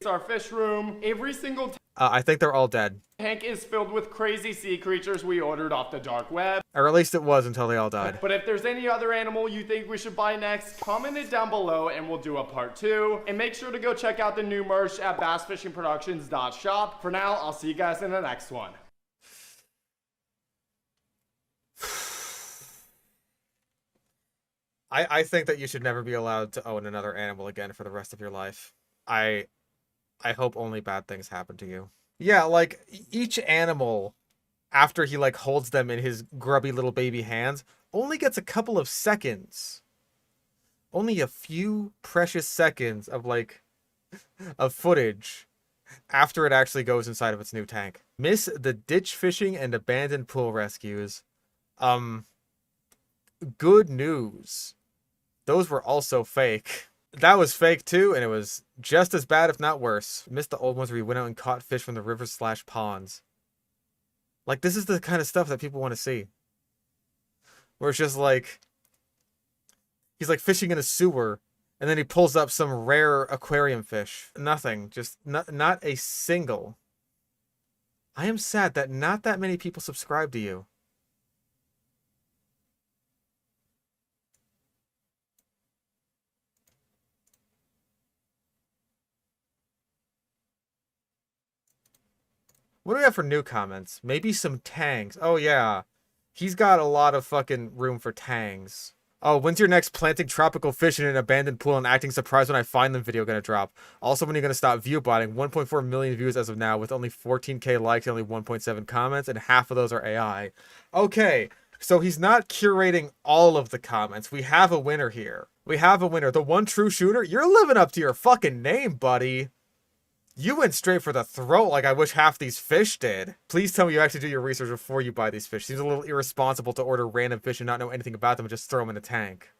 our fish room. Every single I think they're all dead. tank is filled with crazy sea creatures we ordered off the dark web. Or at least it was until they all died. But if there's any other animal you think we should buy next, comment it down below and we'll do a part 2. And make sure to go check out the new merch at bassfishingproductions.shop. For now, I'll see you guys in the next one. I think that you should never be allowed to own another animal again for the rest of your life. I hope only bad things happen to you. Yeah, like, each animal, after he, like, holds them in his grubby little baby hands, only gets a couple of seconds. Only a few precious seconds of, like, of footage after it actually goes inside of its new tank. Miss the ditch fishing and abandoned pool rescues. Good news. Those were also fake. That was fake too, and it was just as bad, if not worse. Missed the old ones where you went out and caught fish from the rivers / ponds. Like, this is the kind of stuff that people want to see. Where it's just like, he's like fishing in a sewer, and then he pulls up some rare aquarium fish. Nothing. Just not a single. I am sad that not that many people subscribe to you. What do we have for new comments? Maybe some tangs. Oh, yeah. He's got a lot of fucking room for tangs. Oh, when's your next planting tropical fish in an abandoned pool and acting surprised when I find them video gonna drop? Also, when are you gonna stop view botting? 1.4 million views as of now with only 14k likes and only 1.7 comments, and half of those are AI. Okay, so he's not curating all of the comments. We have a winner here. We have a winner. The one true shooter? You're living up to your fucking name, buddy. You went straight for the throat like I wish half these fish did. Please tell me you actually do your research before you buy these fish. Seems a little irresponsible to order random fish and not know anything about them and just throw them in a tank.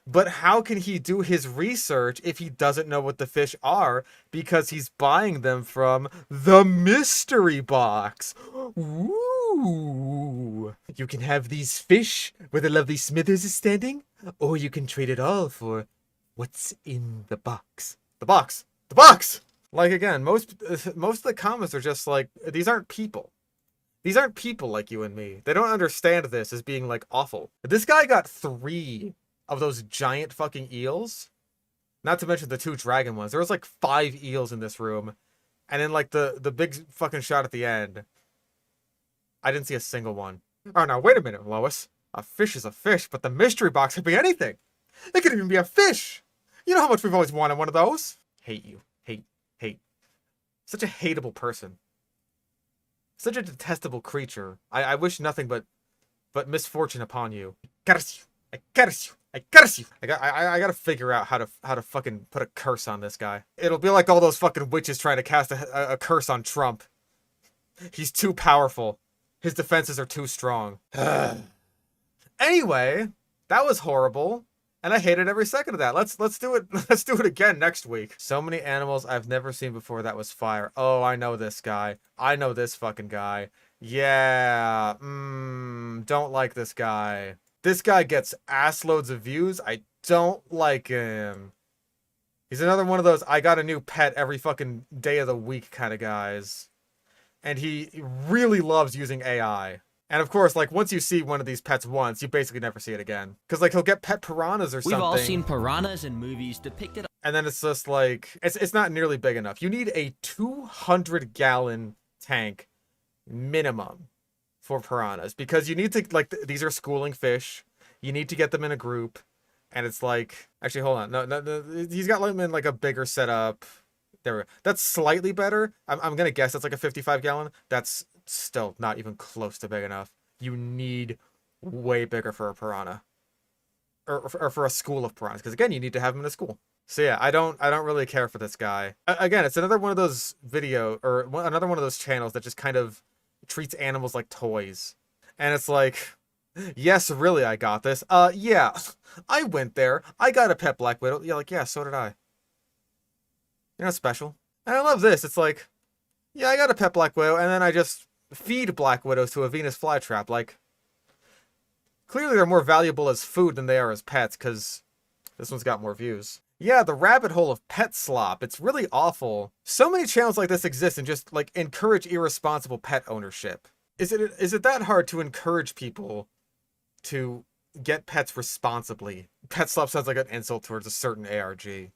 But how can he do his research if he doesn't know what the fish are? Because he's buying them from the mystery box. Ooh. You can have these fish where the lovely Smithers is standing, or you can trade it all for what's in the box. The box! The box! Like, again, most of the comments are just like, these aren't people. These aren't people like you and me. They don't understand this as being, like, awful. This guy got 3 of those giant fucking eels. Not to mention the 2 dragon ones. There was, like, 5 eels in this room. And then, like, the big fucking shot at the end. I didn't see a single one. Oh, now, wait a minute, Lois. A fish is a fish, but the mystery box could be anything. It could even be a fish. You know how much we've always wanted one of those? Hate you. Hate. Such a hateable person. Such a detestable creature. I wish nothing but misfortune upon you. Curse you. I curse you. I curse you. I gotta figure out how to fucking put a curse on this guy. It'll be like all those fucking witches trying to cast a curse on Trump. He's too powerful. His defenses are too strong. Anyway, that was horrible. And I hated every second of that. Let's do it. Let's do it again next week. So many animals I've never seen before. That was fire. Oh, I know this guy. I know this fucking guy. Yeah. Don't like this guy. This guy gets ass loads of views. I don't like him. He's another one of those I got a new pet every fucking day of the week kind of guys. And he really loves using AI. And of course, like, once you see one of these pets once, you basically never see it again. Because, like, he'll get pet piranhas or something. We've all seen piranhas in movies depicted. And then it's just like, it's not nearly big enough. You need a 200-gallon tank minimum for piranhas. Because you need to, like, these are schooling fish. You need to get them in a group. And it's like, actually, hold on. No, he's got them in, like, a bigger setup. There we go. That's slightly better. I'm going to guess that's like a 55-gallon. That's still not even close to big enough. You need way bigger for a piranha. Or for a school of piranhas. Because, again, you need to have them in a school. So, yeah, I don't really care for this guy. Again, it's another one of those another one of those channels that just kind of treats animals like toys. And it's like, yes, really, I got this. Yeah, I went there. I got a pet black widow. Yeah, like, yeah, so did I. You're not special. And I love this. It's like, yeah, I got a pet black widow, and then I just feed black widows to a Venus flytrap. Like, clearly they're more valuable as food than they are as pets, because this one's got more views. Yeah, the rabbit hole of pet slop. It's really awful. So many channels like this exist and just like encourage irresponsible pet ownership. Is it that hard to encourage people to get pets responsibly? Pet slop sounds like an insult towards a certain ARG.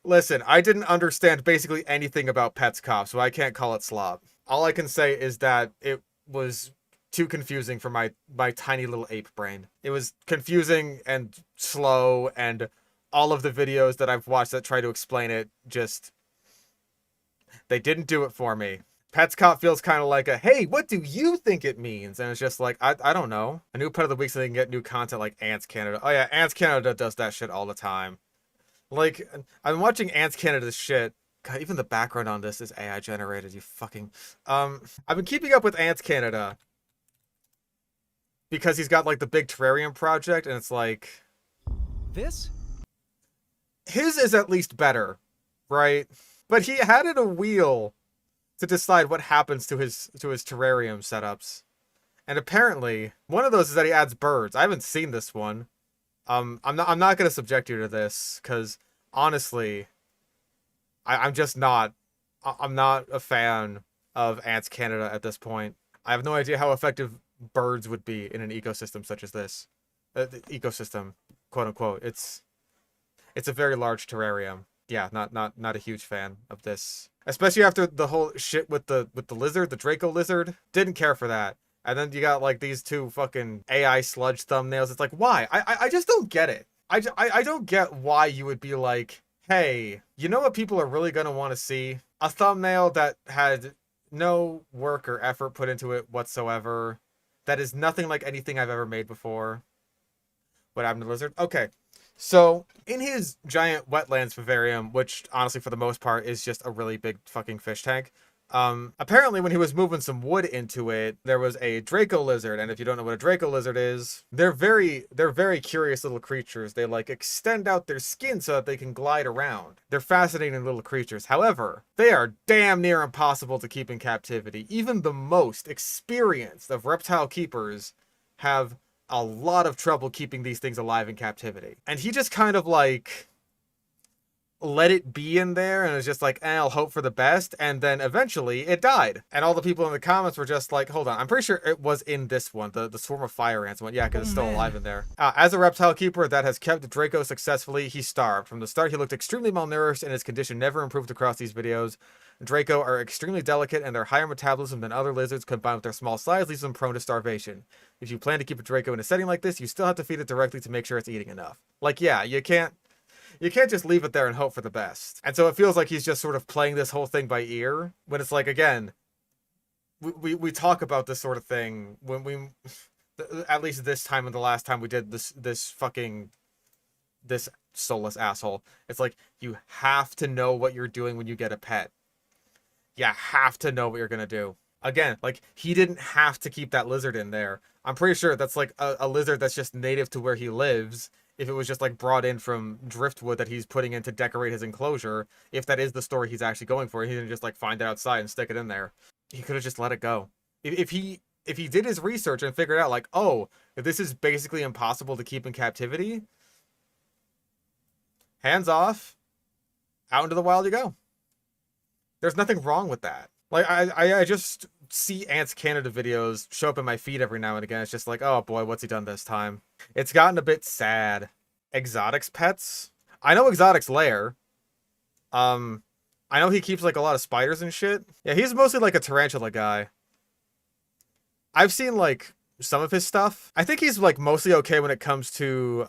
Listen, I didn't understand basically anything about Pets Cop, so I can't call it slop. All I can say is that it was too confusing for my tiny little ape brain. It was confusing and slow, and all of the videos that I've watched that try to explain it just... they didn't do it for me. Pets Cop feels kind of like a, hey, what do you think it means? And it's just like, I don't know. A new pet of the week so they can get new content like Ants Canada. Oh yeah, Ants Canada does that shit all the time. Like, I've been watching Ants Canada's shit. God, even the background on this is AI generated, you fucking... I've been keeping up with Ants Canada because he's got, like, the big terrarium project, and it's like... This? His is at least better, right? But he added a wheel to decide what happens to his terrarium setups. And apparently, one of those is that he adds birds. I haven't seen this one. I'm not gonna subject you to this, because honestly, I'm not a fan of Ants Canada at this point. I have no idea how effective birds would be in an ecosystem such as this. The ecosystem, quote unquote. It's a very large terrarium. Yeah, not a huge fan of this. Especially after the whole shit with the lizard, the Draco lizard. Didn't care for that. And then you got like these two fucking AI sludge thumbnails. It's like, why? I just don't get it. I don't get why you would be like, hey, you know what people are really going to want to see? A thumbnail that had no work or effort put into it whatsoever. That is nothing like anything I've ever made before. What happened to the lizard? Okay. So, in his giant wetlands vivarium, which honestly for the most part is just a really big fucking fish tank, apparently when he was moving some wood into it, there was a Draco lizard, and if you don't know what a Draco lizard is, they're very curious little creatures. They like extend out their skin so that they can glide around. They're fascinating little creatures. However, they are damn near impossible to keep in captivity. Even the most experienced of reptile keepers have a lot of trouble keeping these things alive in captivity. And he just kind of like let it be in there and was just like, I'll hope for the best. And then eventually it died. And all the people in the comments were just like, hold on, I'm pretty sure it was in this one, the Swarm of Fire Ants one. Yeah, because it's still alive in there. As a reptile keeper that has kept Draco successfully, he starved. From the start, he looked extremely malnourished and his condition never improved across these videos. Draco are extremely delicate and their higher metabolism than other lizards combined with their small size leaves them prone to starvation. If you plan to keep a Draco in a setting like this, you still have to feed it directly to make sure it's eating enough. Like, yeah, you can't just leave it there and hope for the best. And so it feels like he's just sort of playing this whole thing by ear, when it's like, again, we talk about this sort of thing when we, at least this time and the last time we did this soulless asshole. It's like, you have to know what you're doing when you get a pet. You have to know what you're gonna do. Again, like, he didn't have to keep that lizard in there. I'm pretty sure that's like a lizard that's just native to where he lives. If it was just like brought in from driftwood that he's putting in to decorate his enclosure, if that is the story he's actually going for, he didn't just like find it outside and stick it in there. He could have just let it go. If he did his research and figured out like, oh, if this is basically impossible to keep in captivity, hands off, out into the wild you go. There's nothing wrong with that. Like, I just see Ants Canada videos show up in my feed every now and again. It's just like, oh boy, what's he done this time? It's gotten a bit sad. Exotics pets? I know Exotics Lair. I know he keeps like a lot of spiders and shit. Yeah, he's mostly like a tarantula guy. I've seen like some of his stuff. I think he's like mostly okay when it comes to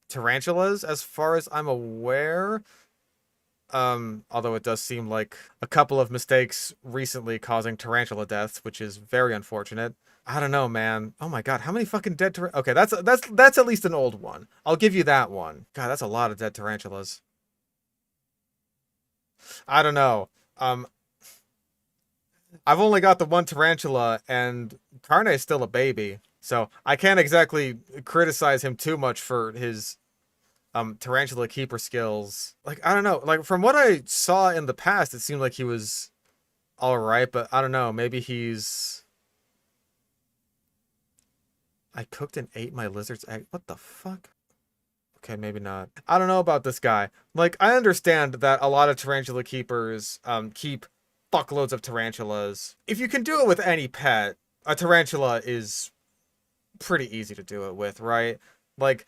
tarantulas, as far as I'm aware. Although it does seem like a couple of mistakes recently causing tarantula deaths, which is very unfortunate. I don't know, man. Oh my god, how many fucking dead okay, that's at least an old one. I'll give you that one. God, that's a lot of dead tarantulas. I don't know. I've only got the one tarantula, and Carne is still a baby, so I can't exactly criticize him too much for his tarantula keeper skills. Like, I don't know, like from what I saw in the past, it seemed like he was all right, but I don't know, maybe he's... I cooked and ate my lizard's egg. What the fuck? Okay, maybe not. I don't know about this guy. Like, I understand that a lot of tarantula keepers keep fuckloads of tarantulas. If you can do it with any pet, a tarantula is pretty easy to do it with, right? Like,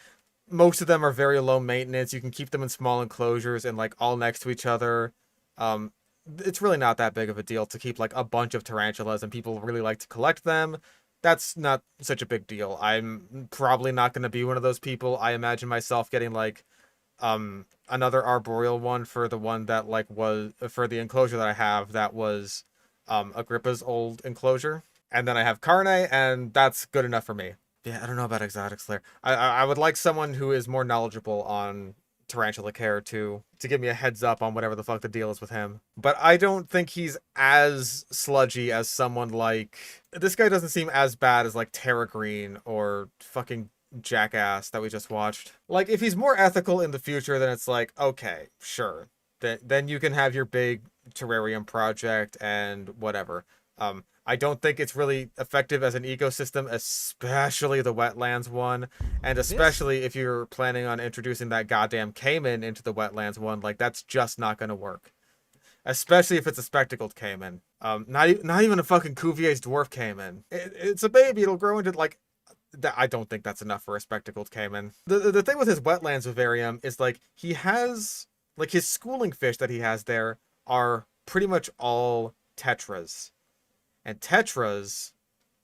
most of them are very low maintenance. You can keep them in small enclosures and like all next to each other. It's really not that big of a deal to keep like a bunch of tarantulas, and people really like to collect them. That's not such a big deal. I'm probably not going to be one of those people. I imagine myself getting like another arboreal one for the one that like was for the enclosure that I have that was Agrippa's old enclosure. And then I have Carne, and that's good enough for me. Yeah, I don't know about exotic slayer. I would like someone who is more knowledgeable on tarantula care to give me a heads up on whatever the fuck the deal is with him. But I don't think he's as sludgy as someone like... This guy doesn't seem as bad as like Terra Green or fucking Jackass that we just watched. Like, if he's more ethical in the future, then it's like, okay, sure. Then you can have your big terrarium project and whatever. I don't think it's really effective as an ecosystem, especially the wetlands one. And especially if you're planning on introducing that goddamn caiman into the wetlands one, like, that's just not going to work. Especially if it's a spectacled caiman. Not even a fucking Cuvier's dwarf caiman. It's a baby, it'll grow into, like... I don't think that's enough for a spectacled caiman. The thing with his wetlands vivarium is, like, he has... Like, his schooling fish that he has there are pretty much all tetras. And tetras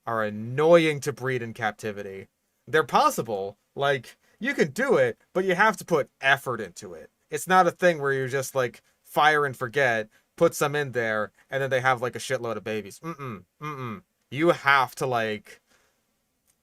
are annoying to breed in captivity. They're possible. Like, you can do it, but you have to put effort into it. It's not a thing where you're just, like, fire and forget, put some in there, and then they have, like, a shitload of babies. You have to, like,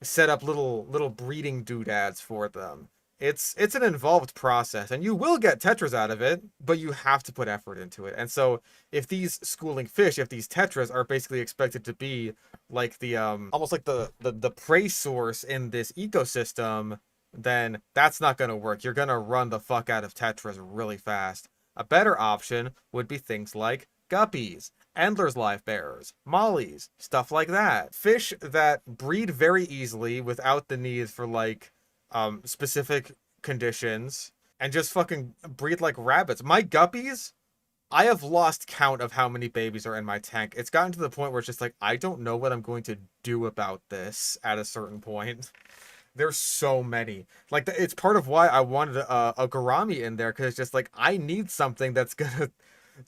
set up little breeding doodads for them. It's an involved process, and you will get tetras out of it, but you have to put effort into it. And so if these schooling fish, if these tetras are basically expected to be like the almost like the prey source in this ecosystem, then that's not going to work. You're going to run the fuck out of tetras really fast. A better option would be things like guppies, Endler's life bearers, mollies, stuff like that. Fish that breed very easily without the need for like specific conditions, and just fucking breed like rabbits. My guppies, I have lost count of how many babies are in my tank. It's gotten to the point where it's just like, I don't know what I'm going to do about this at a certain point. There's so many. Like, it's part of why I wanted a gourami in there, because it's just like, I need something that's gonna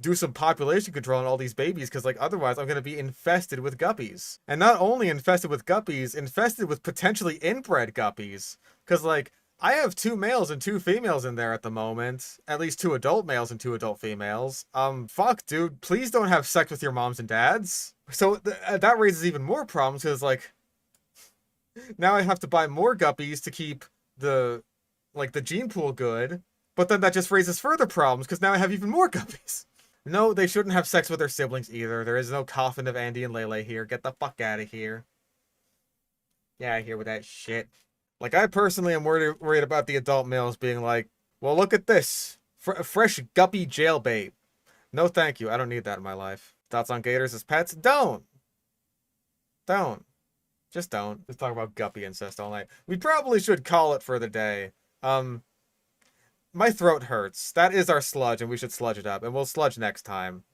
do some population control on all these babies, because like otherwise I'm going to be infested with guppies. And not only infested with guppies, infested with potentially inbred guppies. Because like, I have 2 males and 2 females in there at the moment. At least 2 adult males and 2 adult females. Fuck, dude. Please don't have sex with your moms and dads. So that raises even more problems, because like, now I have to buy more guppies to keep the gene pool good. But then that just raises further problems, because now I have even more guppies. No, they shouldn't have sex with their siblings either. There is no coffin of Andy and Lele here. Get the fuck out of here. Get out of here with that shit. Like, I personally am worried about the adult males being like, well, look at this. Fresh guppy jailbait. No thank you. I don't need that in my life. Thoughts on gators as pets? Don't. Just don't. Let's talk about guppy incest all night. We probably should call it for the day. My throat hurts. That is our sludge, and we should sludge it up. And we'll sludge next time.